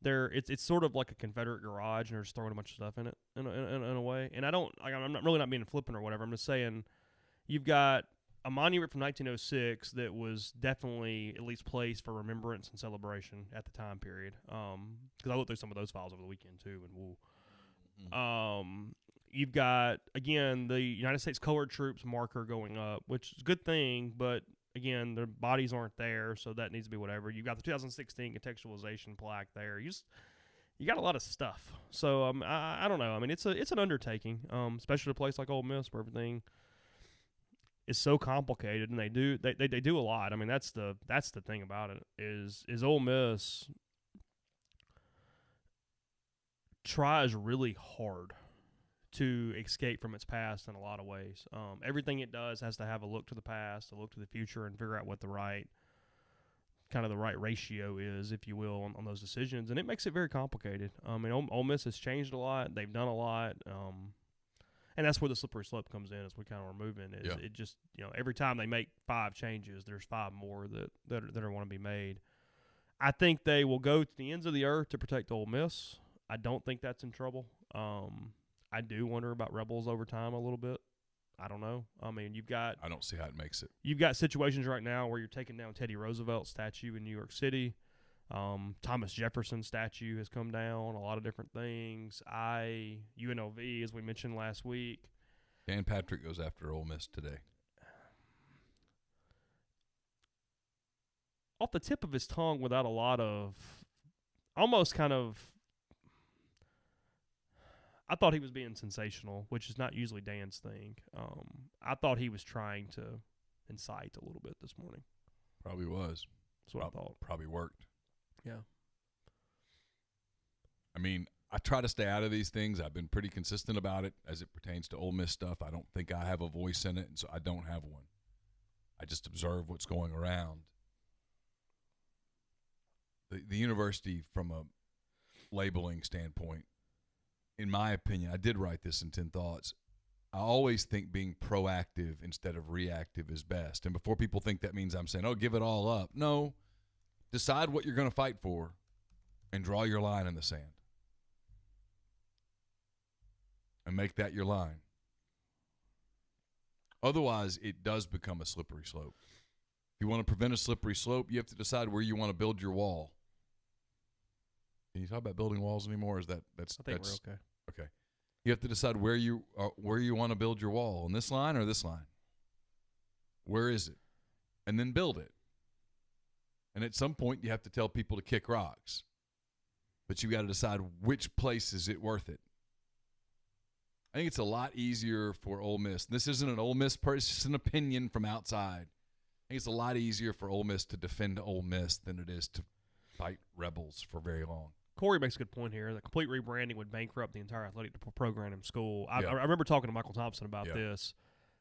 It's sort of like a Confederate garage, and they're just throwing a bunch of stuff in it in a way. And I'm not really not being flippant or whatever. I'm just saying, you've got a monument from 1906 that was definitely at least placed for remembrance and celebration at the time period. Because I looked through some of those files over the weekend too, and woo. You've got, again, the United States Colored Troops marker going up, which is a good thing, but again, their bodies aren't there, so that needs to be whatever. You've got the 2016 contextualization plaque there. You got a lot of stuff. So I don't know. I mean, it's an undertaking, especially a place like Ole Miss where everything is so complicated, and they do a lot. I mean, that's the thing about it is Ole Miss tries really hard to escape from its past in a lot of ways. Everything it does has to have a look to the past, a look to the future, and figure out what the right ratio is, if you will, on those decisions. And it makes it very complicated. I mean, Ole Miss has changed a lot. They've done a lot. And that's where the slippery slope comes in as we kind of are moving. It just, every time they make 5 changes, there's 5 more that are want to be made. I think they will go to the ends of the earth to protect Ole Miss. I don't think that's in trouble. I do wonder about Rebels over time a little bit. I don't know. I mean, I don't see how it makes it. You've got situations right now where you're taking down Teddy Roosevelt's statue in New York City. Thomas Jefferson's statue has come down. A lot of different things. UNLV, as we mentioned last week. Dan Patrick goes after Ole Miss today. Off the tip of his tongue, without a lot of, almost kind of, I thought he was being sensational, which is not usually Dan's thing. I thought he was trying to incite a little bit this morning. Probably was. That's what I thought. Probably worked. Yeah. I mean, I try to stay out of these things. I've been pretty consistent about it as it pertains to Ole Miss stuff. I don't think I have a voice in it, and so I don't have one. I just observe what's going around. The university, from a labeling standpoint, in my opinion, I did write this in 10 Thoughts. I always think being proactive instead of reactive is best. And before people think that means I'm saying, give it all up. No, decide what you're going to fight for and draw your line in the sand. And make that your line. Otherwise, it does become a slippery slope. If you want to prevent a slippery slope, you have to decide where you want to build your wall. Can you talk about building walls anymore? Or is that's we're okay. Okay. You have to decide where you want to build your wall, on this line or this line. Where is it? And then build it. And at some point, you have to tell people to kick rocks. But you've got to decide which place is it worth it. I think it's a lot easier for Ole Miss. This isn't an Ole Miss it's just an opinion from outside. I think it's a lot easier for Ole Miss to defend Ole Miss than it is to fight Rebels for very long. Corey makes a good point here. The complete rebranding would bankrupt the entire athletic program in school. I remember talking to Michael Thompson about this,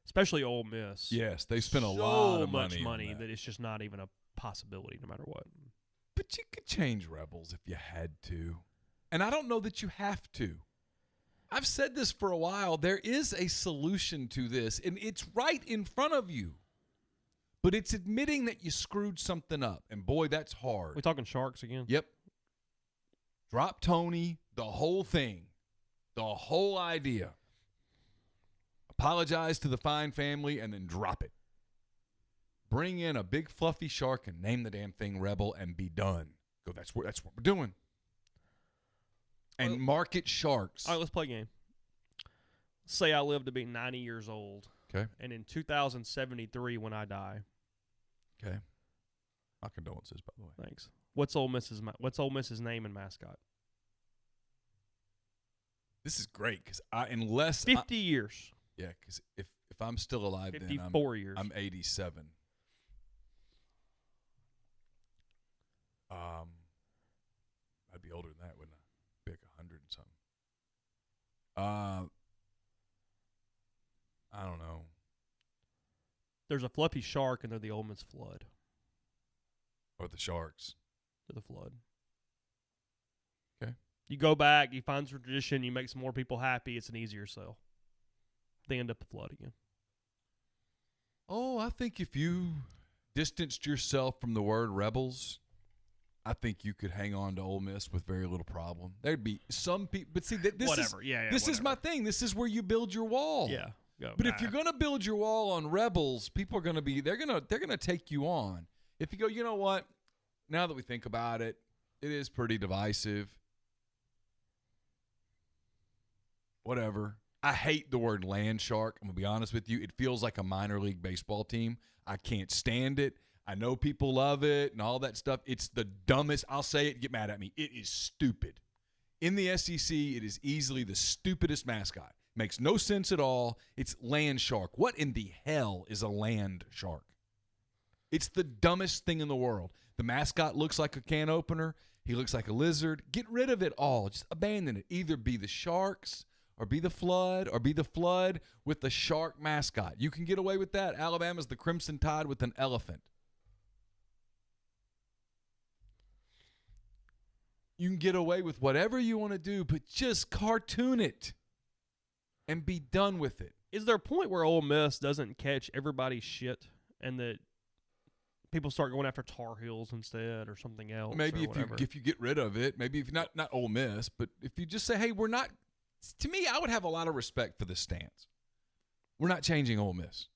especially Ole Miss. Yes, they spent a lot of money that it's just not even a possibility, no matter what. But you could change Rebels if you had to, and I don't know that you have to. I've said this for a while. There is a solution to this, and it's right in front of you. But it's admitting that you screwed something up. And, boy, that's hard. We talking sharks again? Yep. Drop Tony, the whole thing, the whole idea. Apologize to the Fine family and then drop it. Bring in a big fluffy shark and name the damn thing Rebel and be done. Go, that's what we're doing. And market sharks. All right, let's play a game. Say I live to be 90 years old. Okay. And in 2073, when I die. Okay. My condolences, by the way. Thanks. What's Ole Miss's name and mascot? This is great because unless 50 years. Yeah, because if I'm still alive, 54 years. I'm 87. I'd be older than that, wouldn't I? Be like 100 and something. I don't know. There's a fluffy shark, and they're the Ole Miss Flood. Or the Sharks. They're the Flood. Okay. You go back, you find some tradition, you make some more people happy, it's an easier sell. They end up the Flood again. Oh, I think if you distanced yourself from the word rebels, I think you could hang on to Ole Miss with very little problem. There'd be some people, but see, this whatever. is my thing. This is where you build your wall. Yeah. Go. But if you're going to build your wall on rebels, people are going to be they're going to take you on. If you go, you know what? Now that we think about it, it is pretty divisive. Whatever. I hate the word land shark. I'm going to be honest with you. It feels like a minor league baseball team. I can't stand it. I know people love it and all that stuff. It's the dumbest. I'll say it. Get mad at me. It is stupid. In the SEC, it is easily the stupidest mascot. Makes no sense at all. It's land shark. What in the hell is a land shark? It's the dumbest thing in the world. The mascot looks like a can opener. He looks like a lizard. Get rid of it all. Just abandon it. Either be the Sharks or be the Flood or be the Flood with the shark mascot. You can get away with that. Alabama's the Crimson Tide with an elephant. You can get away with whatever you want to do, but just cartoon it and be done with it. Is there a point where Ole Miss doesn't catch everybody's shit and that people start going after Tar Heels instead or something else? Maybe or if you get rid of it, maybe if not Ole Miss, but if you just say, hey, we're not. To me, I would have a lot of respect for this stance. We're not changing Ole Miss.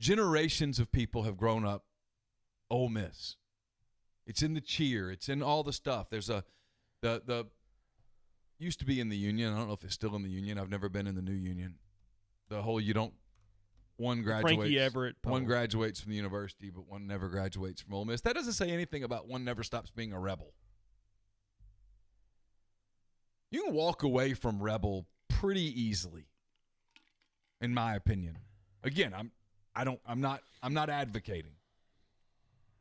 Generations of people have grown up Ole Miss. It's in the cheer. It's in all the stuff. There's the used to be in the union. I don't know if it's still in the union. I've never been in the new union. The whole one graduates. Frankie Everett. One graduates from the university, but one never graduates from Ole Miss. That doesn't say anything about one never stops being a rebel. You can walk away from rebel pretty easily, in my opinion. Again, I'm not advocating.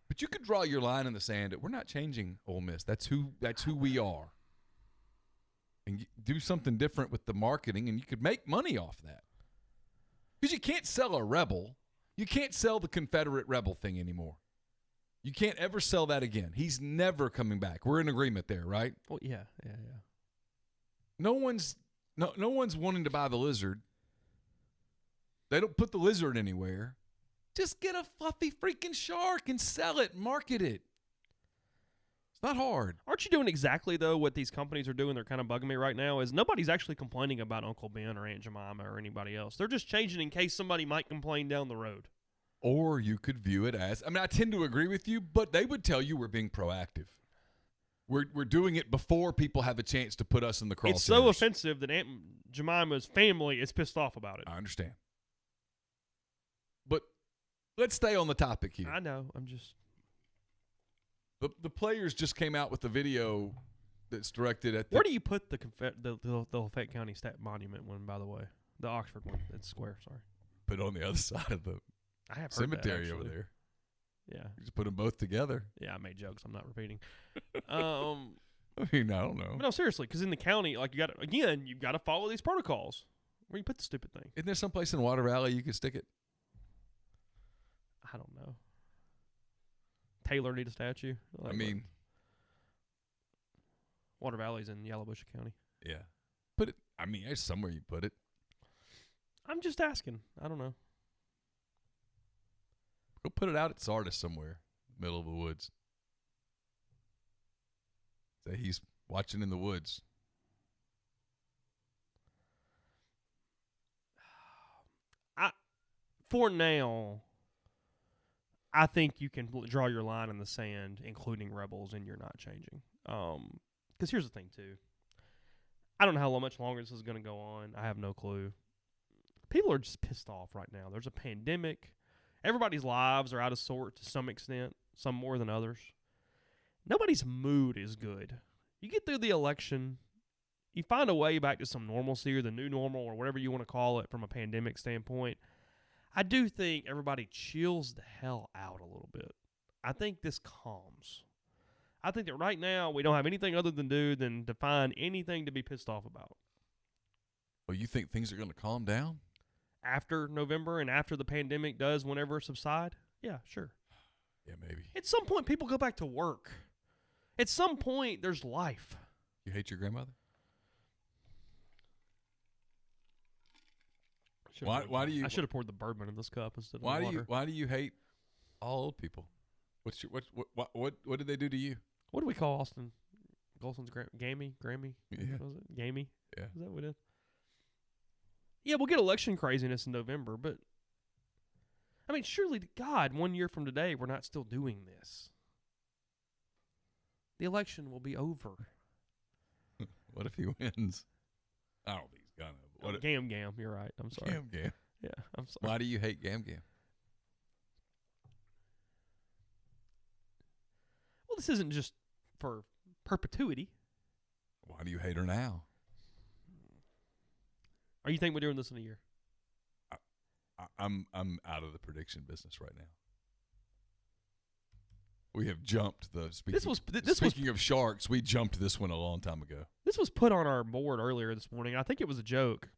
But you could draw your line in the sand. We're not changing Ole Miss. That's who we are. And do something different with the marketing, and you could make money off that. Because you can't sell a rebel. You can't sell the Confederate rebel thing anymore. You can't ever sell that again. He's never coming back. We're in agreement there, right? Well, yeah. No one's wanting to buy the lizard. They don't put the lizard anywhere. Just get a fluffy freaking shark and sell it, market it. It's not hard. Aren't you doing exactly, though, what these companies are doing? They're kind of bugging me right now is nobody's actually complaining about Uncle Ben or Aunt Jemima or anybody else. They're just changing in case somebody might complain down the road. Or you could view it as, I tend to agree with you, but they would tell you we're being proactive. We're doing it before people have a chance to put us in the crosshairs. It's so offensive that Aunt Jemima's family is pissed off about it. I understand. But let's stay on the topic here. I know. I'm just... The players just came out with a video that's directed at Where do you put the Lafayette County Stat Monument one, by the way? The Oxford one. It's square, sorry. Put it on the other side of the I have cemetery heard that, over there. Yeah. You just put them both together. Yeah, I made jokes. I'm not repeating. I don't know. But no, seriously, because in the county, like you've got to follow these protocols. Where you put the stupid thing? Isn't there someplace in Water Valley you could stick it? I don't know. Taylor need a statue? Like Water Valley's in Yallowbush County. Yeah. Put it I mean, there's somewhere you put it. I'm just asking. I don't know. Go put it out at Sardis somewhere, middle of the woods. Say he's watching in the woods. For now, I think you can draw your line in the sand, including Rebels, and you're not changing. Because here's the thing, too. I don't know how much longer this is going to go on. I have no clue. People are just pissed off right now. There's a pandemic. Everybody's lives are out of sort to some extent, some more than others. Nobody's mood is good. You get through the election, you find a way back to some normalcy or the new normal or whatever you want to call it from a pandemic standpoint. I do think everybody chills the hell out a little bit. I think this calms. I think that right now we don't have anything other than to find anything to be pissed off about. Well, you think things are going to calm down? After November and after the pandemic does whenever subside? Yeah, sure. Yeah, maybe. At some point, people go back to work. At some point, there's life. You hate your grandmother? Why do you? I should have poured the bourbon in this cup instead of water. Why do you hate all old people? What did they do to you? What do we call Austin Golson's Grammy? Yeah. What was it? Gamey? Yeah. Is that what it is? Yeah, we'll get election craziness in November, but I mean, surely to God, 1 year from today, we're not still doing this. The election will be over. What if he wins? I don't think he's gonna. Gam. You're right. I'm sorry. Gam. Yeah, I'm sorry. Why do you hate Gam? Well, this isn't just for perpetuity. Why do you hate her now? Or you think we're doing this in a year? I'm out of the prediction business right now. We have jumped the speaking of sharks, we jumped this one a long time ago. This was put on our board earlier this morning. I think it was a joke.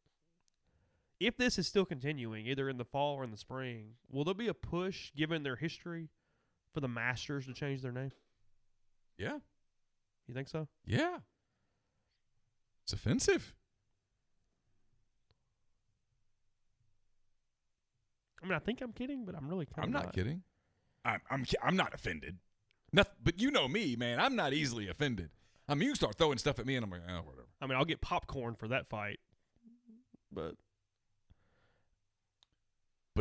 If this is still continuing, either in the fall or in the spring, will there be a push, given their history, for the Masters to change their name? Yeah. You think so? Yeah. It's offensive. I mean, I think I'm kidding, but I'm really kind of I'm not kidding. I'm not offended. But you know me, man. I'm not easily offended. I mean, you start throwing stuff at me, and I'm like, oh, whatever. I mean, I'll get popcorn for that fight, but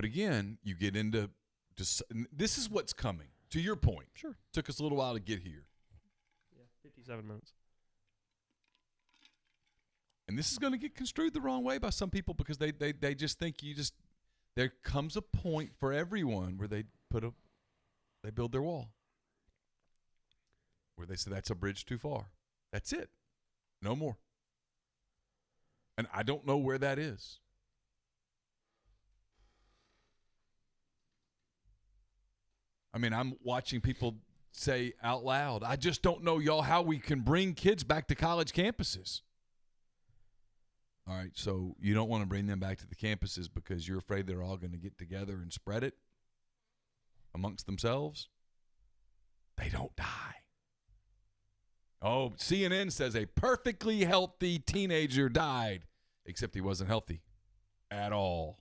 again, you get into just this is what's coming. To your point, sure, took us a little while to get here. Yeah, 57 minutes. And this is going to get construed the wrong way by some people because they just think there comes a point for everyone where they build their wall. Where they say that's a bridge too far. That's it. No more. And I don't know where that is. I mean, I'm watching people say out loud, I just don't know, y'all, how we can bring kids back to college campuses. All right, so you don't want to bring them back to the campuses because you're afraid they're all going to get together and spread it amongst themselves? They don't die. Oh, CNN says a perfectly healthy teenager died, except he wasn't healthy at all.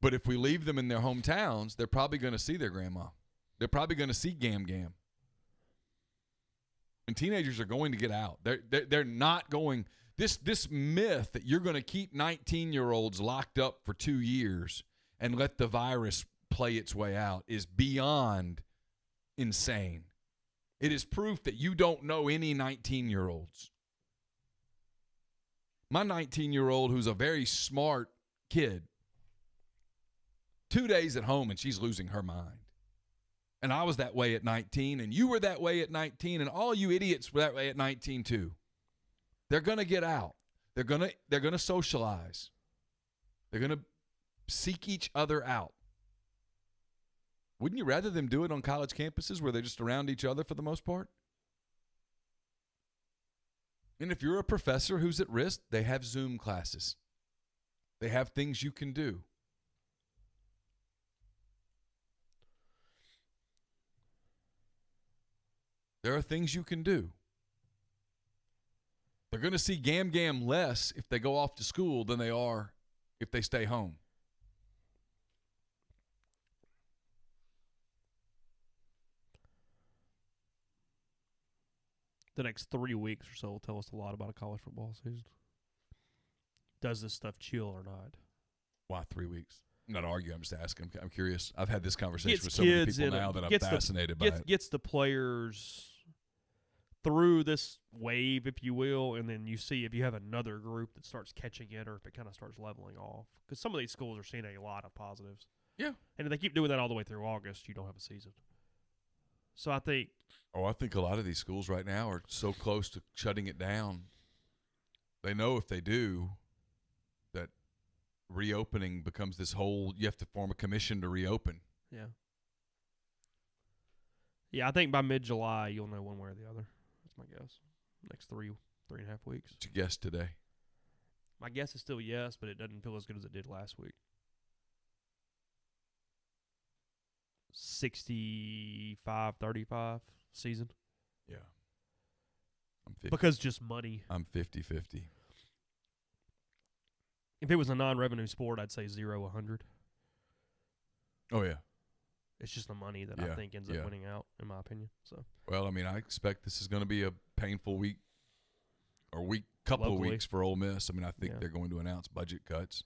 But if we leave them in their hometowns, they're probably going to see their grandma. They're probably going to see Gam. And teenagers are going to get out. They're not going. This myth that you're going to keep 19-year-olds locked up for 2 years and let the virus play its way out is beyond insane. It is proof that you don't know any 19-year-olds. My 19-year-old, who's a very smart kid, 2 days at home and she's losing her mind. And I was that way at 19, and you were that way at 19, and all you idiots were that way at 19 too. They're going to get out. They're going to socialize. They're going to seek each other out. Wouldn't you rather them do it on college campuses where they're just around each other for the most part? And if you're a professor who's at risk, they have Zoom classes. They have things you can do. There are things you can do. They're going to see Gam less if they go off to school than they are if they stay home. The next 3 weeks or so will tell us a lot about a college football season. Does this stuff chill or not? Why 3 weeks? I'm not arguing. I'm just asking. I'm curious. I've had this conversation with so many people now that I'm fascinated by it. Gets the players through this wave, if you will, and then you see if you have another group that starts catching it or if it kind of starts leveling off. Because some of these schools are seeing a lot of positives. Yeah. And if they keep doing that all the way through August, you don't have a season. So I think a lot of these schools right now are so close to shutting it down. They know if they do that reopening becomes this whole, you have to form a commission to reopen. Yeah. Yeah, I think by mid-July you'll know one way or the other. That's my guess. Next 3.5 weeks. What's your guess today? My guess is still yes, but it doesn't feel as good as it did last week. 65-35 season. Yeah. I'm 50. Because just money. I'm 50-50. If it was a non-revenue sport, I'd say 0-100. Oh, yeah. It's just the money that I think ends up winning out, in my opinion. So, well, I mean, I expect this is going to be a painful week or couple of weeks for Ole Miss. I mean, I think they're going to announce budget cuts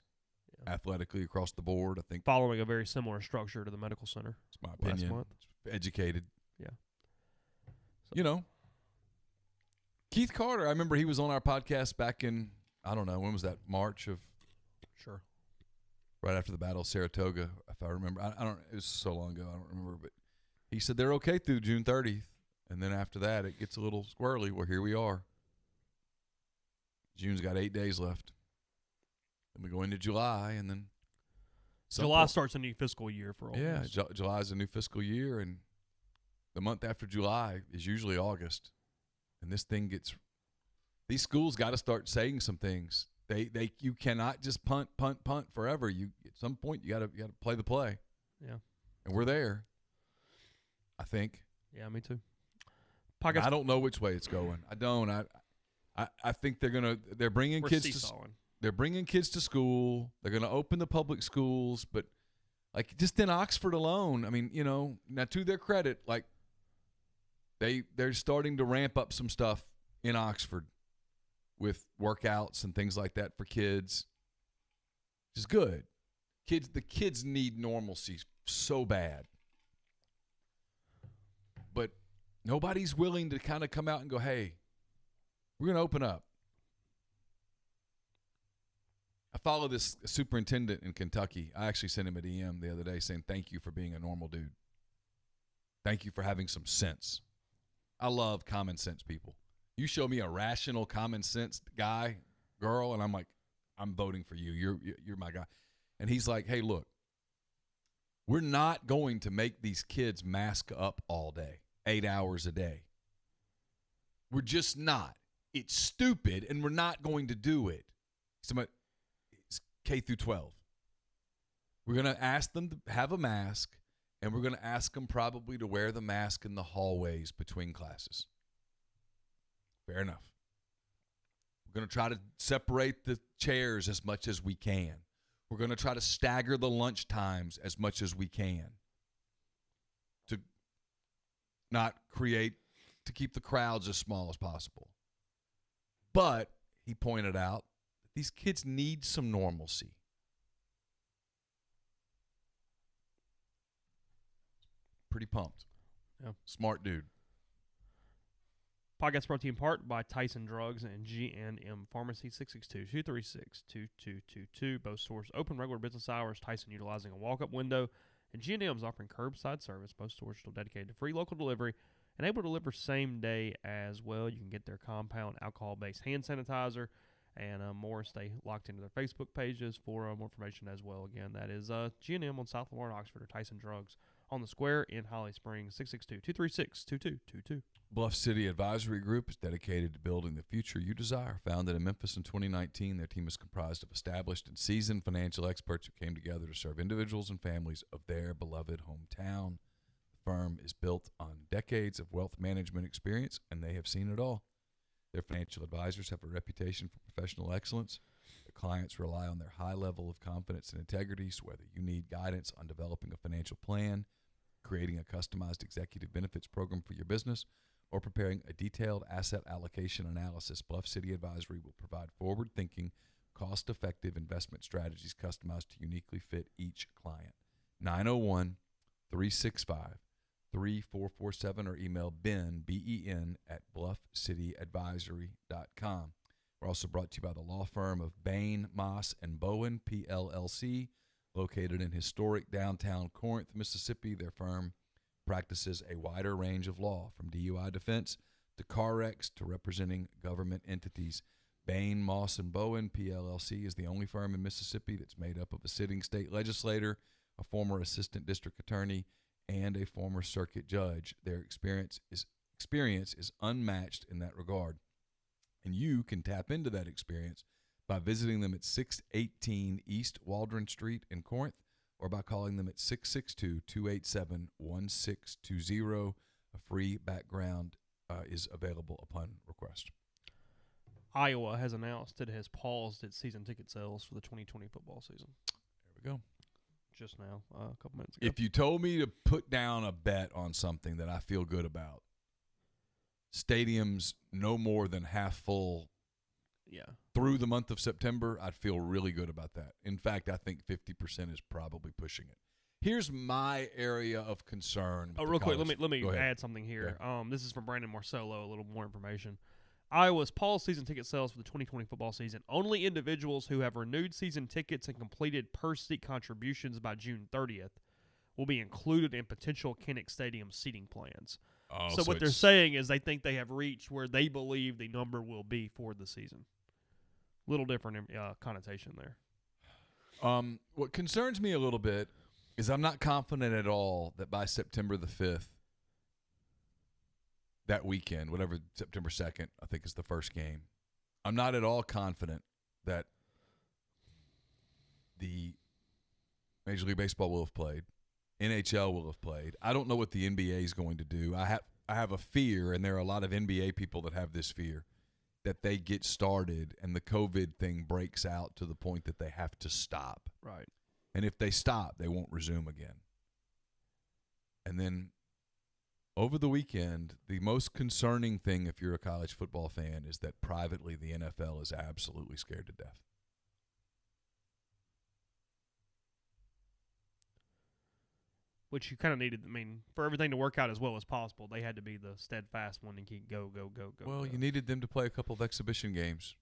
athletically across the board. I think following a very similar structure to the medical center. It's my opinion. Last month. Educated. Yeah. So. Keith Carter, I remember he was on our podcast back in, I don't know, when was that? March of. Sure. Right after the Battle of Saratoga, if I remember. I don't. It was so long ago, I don't remember. But he said they're okay through June 30th, and then after that, it gets a little squirrely. Well, here we are. June's got 8 days left. Then we go into July, and then July starts a new fiscal year for all. Yeah, July is a new fiscal year, and the month after July is usually August. And this thing gets. These schools got to start saying some things. You cannot just punt forever. You at some point you got to play the play. Yeah, and we're there. I think. Yeah, me too. I don't know which way it's going. I don't. I think they're bringing kids. They're bringing kids to school. They're gonna open the public schools, but like just in Oxford alone, I mean, now to their credit, like they're starting to ramp up some stuff in Oxford with workouts and things like that for kids, which is good. The kids need normalcy so bad. But nobody's willing to kind of come out and go, hey, we're going to open up. I follow this superintendent in Kentucky. I actually sent him a DM the other day saying, thank you for being a normal dude. Thank you for having some sense. I love common sense people. You show me a rational, common sense guy, girl, and I'm like, I'm voting for you. You're my guy. And he's like, hey, look, we're not going to make these kids mask up all day, 8 hours a day. We're just not. It's stupid, and we're not going to do it. It's K through 12. We're going to ask them to have a mask, and we're going to ask them probably to wear the mask in the hallways between classes. Fair enough. We're going to try to separate the chairs as much as we can. We're going to try to stagger the lunch times as much as we can to keep the crowds as small as possible. But he pointed out that these kids need some normalcy. Pretty pumped. Yeah. Smart dude. Podcast brought to you in part by Tyson Drugs and G&M Pharmacy, 662-236-2222. Both stores open regular business hours, Tyson utilizing a walk-up window, and G&M is offering curbside service. Both stores still dedicated to free local delivery and able to deliver same day as well. You can get their compound alcohol-based hand sanitizer and more. Stay locked into their Facebook pages for more information as well. Again, that is G&M on South Lamar and Oxford, or Tyson Drugs on the Square in Holly Springs, 662-236-2222. Bluff City Advisory Group is dedicated to building the future you desire. Founded in Memphis in 2019, their team is comprised of established and seasoned financial experts who came together to serve individuals and families of their beloved hometown. The firm is built on decades of wealth management experience, and they have seen it all. Their financial advisors have a reputation for professional excellence. Their clients rely on their high level of confidence and integrity. So whether you need guidance on developing a financial plan, creating a customized executive benefits program for your business, or preparing a detailed asset allocation analysis, Bluff City Advisory will provide forward-thinking, cost-effective investment strategies customized to uniquely fit each client. 901-365-3447 or email Ben, B-E-N, at bluffcityadvisory.com. We're also brought to you by the law firm of Bain, Moss, and Bowen, PLLC, located in historic downtown Corinth, Mississippi. Their firm practices a wider range of law, from DUI defense to car wrecks to representing government entities. Bain, Moss, and Bowen, PLLC, is the only firm in Mississippi that's made up of a sitting state legislator, a former assistant district attorney, and a former circuit judge. Their experience is unmatched in that regard. And you can tap into that experience by visiting them at 618 East Waldron Street in Corinth, or by calling them at 662-287-1620. A free background is available upon request. Iowa has announced it has paused its season ticket sales for the 2020 football season. There we go. Just now, a couple minutes ago. If you told me to put down a bet on something that I feel good about, stadiums no more than half full through the month of September, I'd feel really good about that. In fact, I think 50% is probably pushing it. Here's my area of concern. Real quick, let me add something here. This is from Brandon Marcello, a little more information. Iowa's paused season ticket sales for the 2020 football season. Only individuals who have renewed season tickets and completed per-seat contributions by June 30th will be included in potential Kinnick Stadium seating plans. So what they're saying is they think they have reached where they believe the number will be for the season. Little different connotation there. What concerns me a little bit is I'm not confident at all that by September the 5th, that weekend, whatever, September 2nd, I think is the first game, I'm not at all confident that the Major League Baseball will have played, NHL will have played. I don't know what the NBA is going to do. I have a fear, and there are a lot of NBA people that have this fear, that they get started and the COVID thing breaks out to the point that they have to stop. Right. And if they stop, they won't resume again. And then over the weekend, the most concerning thing if you're a college football fan is that privately the NFL is absolutely scared to death. Which you kind of needed. I mean, for everything to work out as well as possible, they had to be the steadfast one and keep go. Well, you needed them to play a couple of exhibition games,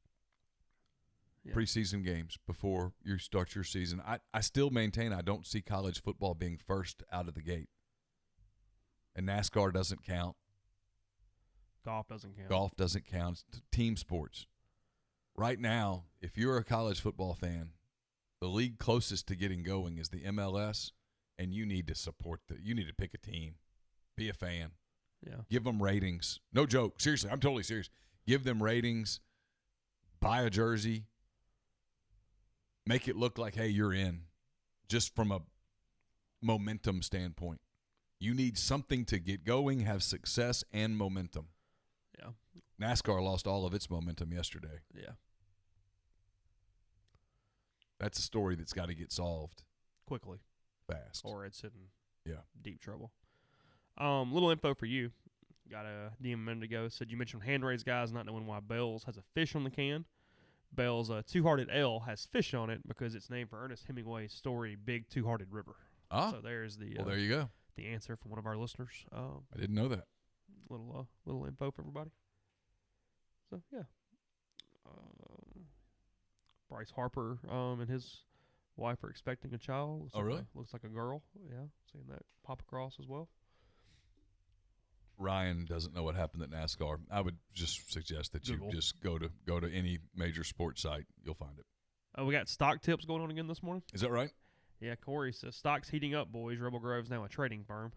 preseason games, before you start your season. I still maintain I don't see college football being first out of the gate. And NASCAR doesn't count. Golf doesn't count. Golf doesn't count. It's team sports. Right now, if you're a college football fan, the league closest to getting going is the MLS. And you need to you need to pick a team. Be a fan. Yeah. Give them ratings. No joke. Seriously, I'm totally serious. Give them ratings. Buy a jersey. Make it look like, hey, you're in. Just from a momentum standpoint. You need something to get going, have success, and momentum. Yeah. NASCAR lost all of its momentum yesterday. Yeah. That's a story that's got to get solved. Quickly. Fast. Or it's in deep trouble. Little info for you. Got a DM a minute ago. Said you mentioned hand-raised guys not knowing why Bell's has a fish on the can. Bell's Two-Hearted Ale has fish on it because it's named for Ernest Hemingway's story, Big Two-Hearted River. Ah. So there's the well, there you go. The answer from one of our listeners. I didn't know that. Little info for everybody. So, yeah. Bryce Harper and his wife are expecting a child. Really? Looks like a girl. Yeah, seeing that pop across as well. Ryan doesn't know what happened at NASCAR. I would just suggest that Google. You just go to any major sports site. You'll find it. We got stock tips going on again this morning. Is that right? Yeah, Corey says stock's heating up, boys. Rebel Grove's now a trading firm.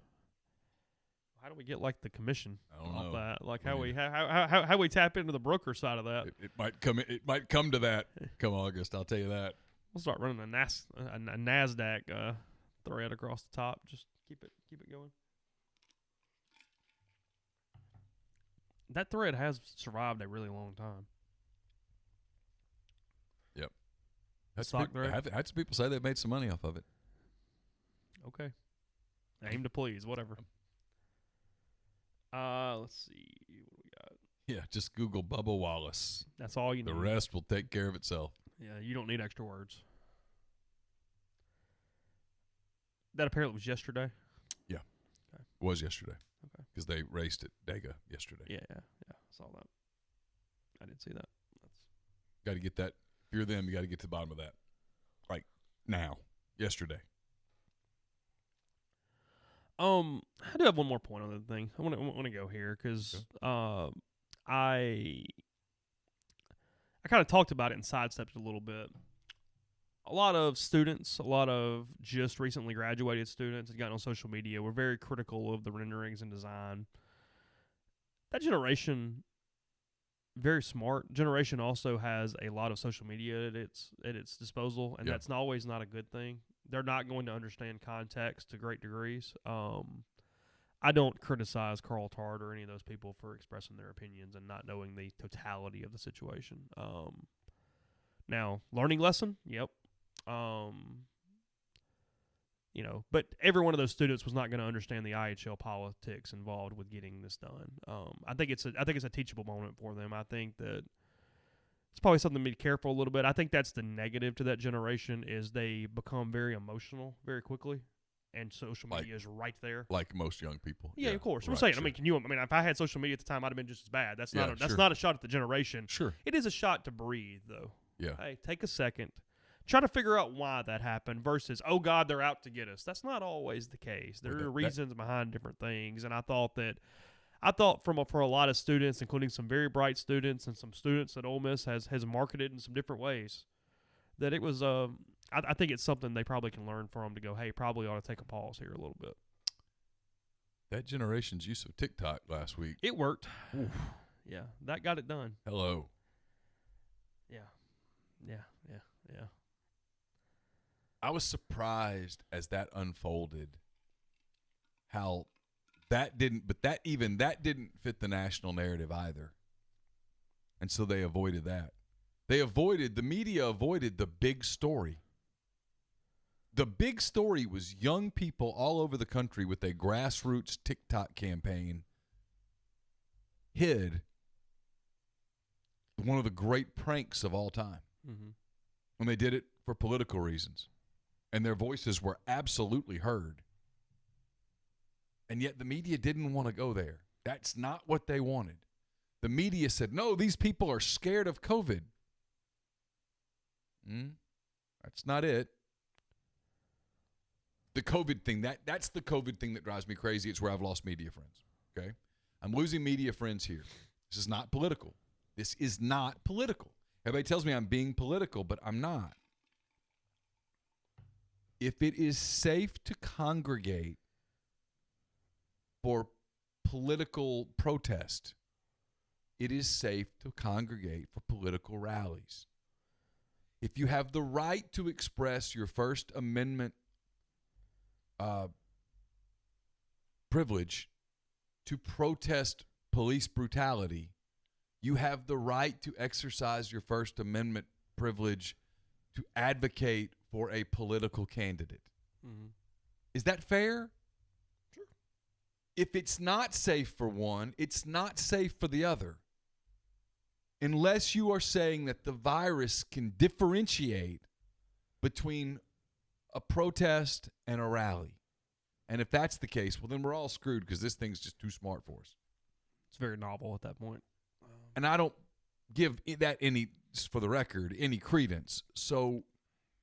How do we get like the commission off that? Like how we tap into the broker side of that? It might come. It might come to that. Come August, I'll tell you that. We'll start running a NASDAQ thread across the top. Just keep it going. That thread has survived a really long time. Yep. Stock thread? I've had some people say they've made some money off of it. Okay. Aim to please, whatever. Let's see what we got. Yeah, just Google Bubba Wallace. That's all you need. The rest will take care of itself. Yeah, you don't need extra words. That apparently was yesterday. Yeah. Okay. It was yesterday. Okay. Because they raced at Dega yesterday. Yeah, I saw that. I didn't see that. Got to get that. If you're them, you got to get to the bottom of that. Like now, yesterday. I do have one more point on the thing. I want to go here because I kind of talked about it and sidestepped it a little bit. A lot of students, a lot of just recently graduated students and gotten on social media were very critical of the renderings and design. That generation, very smart. Generation also has a lot of social media at its disposal, and that's always not a good thing. They're not going to understand context to great degrees. I don't criticize Carl Tart or any of those people for expressing their opinions and not knowing the totality of the situation. Now, learning lesson, yep. But every one of those students was not going to understand the IHL politics involved with getting this done. I think it's a teachable moment for them. I think that it's probably something to be careful a little bit. I think that's the negative to that generation is they become very emotional very quickly, and social media is right there. Like most young people. Yeah, of course. Right, I'm saying. sure. I mean, if I had social media at the time, I'd have been just as bad. That's not sure. not a shot at the generation. Sure. It is a shot to breathe, though. Yeah. Hey, take a second. Try to figure out why that happened versus, oh, God, they're out to get us. That's not always the case. There are reasons behind different things, and I thought for a lot of students, including some very bright students and some students that Ole Miss has marketed in some different ways, that it was I think it's something they probably can learn from to go, hey, probably ought to take a pause here a little bit. That generation's use of TikTok last week. It worked. Oof. Yeah, that got it done. Hello. Yeah. I was surprised as that unfolded how that didn't fit the national narrative either. And so they avoided that. The media avoided the big story. The big story was young people all over the country with a grassroots TikTok campaign hid one of the great pranks of all time. Mm-hmm. And they did it for political reasons. And their voices were absolutely heard. And yet the media didn't want to go there. That's not what they wanted. The media said, no, these people are scared of COVID. That's not it. The COVID thing, that's the COVID thing that drives me crazy. It's where I've lost media friends, okay? I'm losing media friends here. This is not political. This is not political. Everybody tells me I'm being political, but I'm not. If it is safe to congregate for political protest, it is safe to congregate for political rallies. If you have the right to express your First Amendment privilege to protest police brutality, you have the right to exercise your First Amendment privilege to advocate for a political candidate. Mm-hmm. Is that fair? Sure. If it's not safe for one, it's not safe for the other. Unless you are saying that the virus can differentiate between a protest and a rally. And if that's the case, well, then we're all screwed because this thing's just too smart for us. It's very novel at that point. And I don't give that any, for the record, any credence. So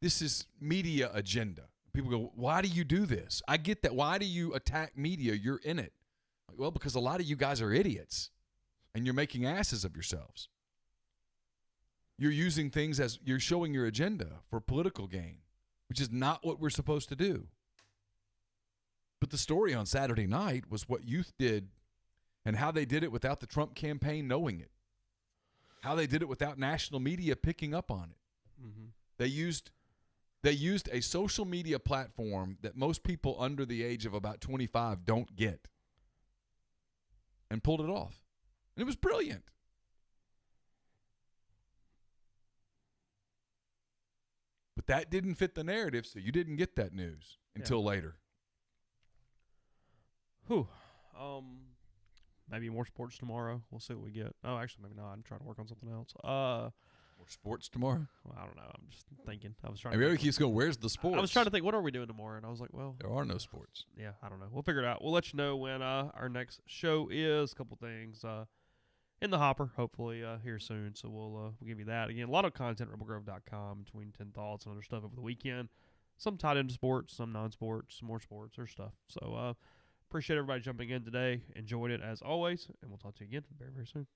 this is media agenda. People go, why do you do this? I get that. Why do you attack media? You're in it. Well, because a lot of you guys are idiots and you're making asses of yourselves. You're using things as you're showing your agenda for political gain, which is not what we're supposed to do. But the story on Saturday night was what youth did and how they did it without the Trump campaign knowing it. How they did it without national media picking up on it. Mm-hmm. They used a social media platform that most people under the age of about 25 don't get and pulled it off. And it was brilliant. But that didn't fit the narrative, so you didn't get that news until later. Whew. Maybe more sports tomorrow. We'll see what we get. Oh, actually, maybe not. I'm trying to work on something else. More sports tomorrow? Well, I don't know. I'm just thinking. I was trying. Everybody keeps going, where's the sports? I was trying to think, what are we doing tomorrow? And I was like, well, there are no sports. Yeah, I don't know. We'll figure it out. We'll let you know when our next show is. A couple things in the hopper, hopefully here soon. So we'll give you that. Again, a lot of content at rebelgrove.com between 10 thoughts and other stuff over the weekend. Some tied into sports, some non-sports, some more sports or stuff. So appreciate everybody jumping in today. Enjoyed it as always, and we'll talk to you again very, very soon.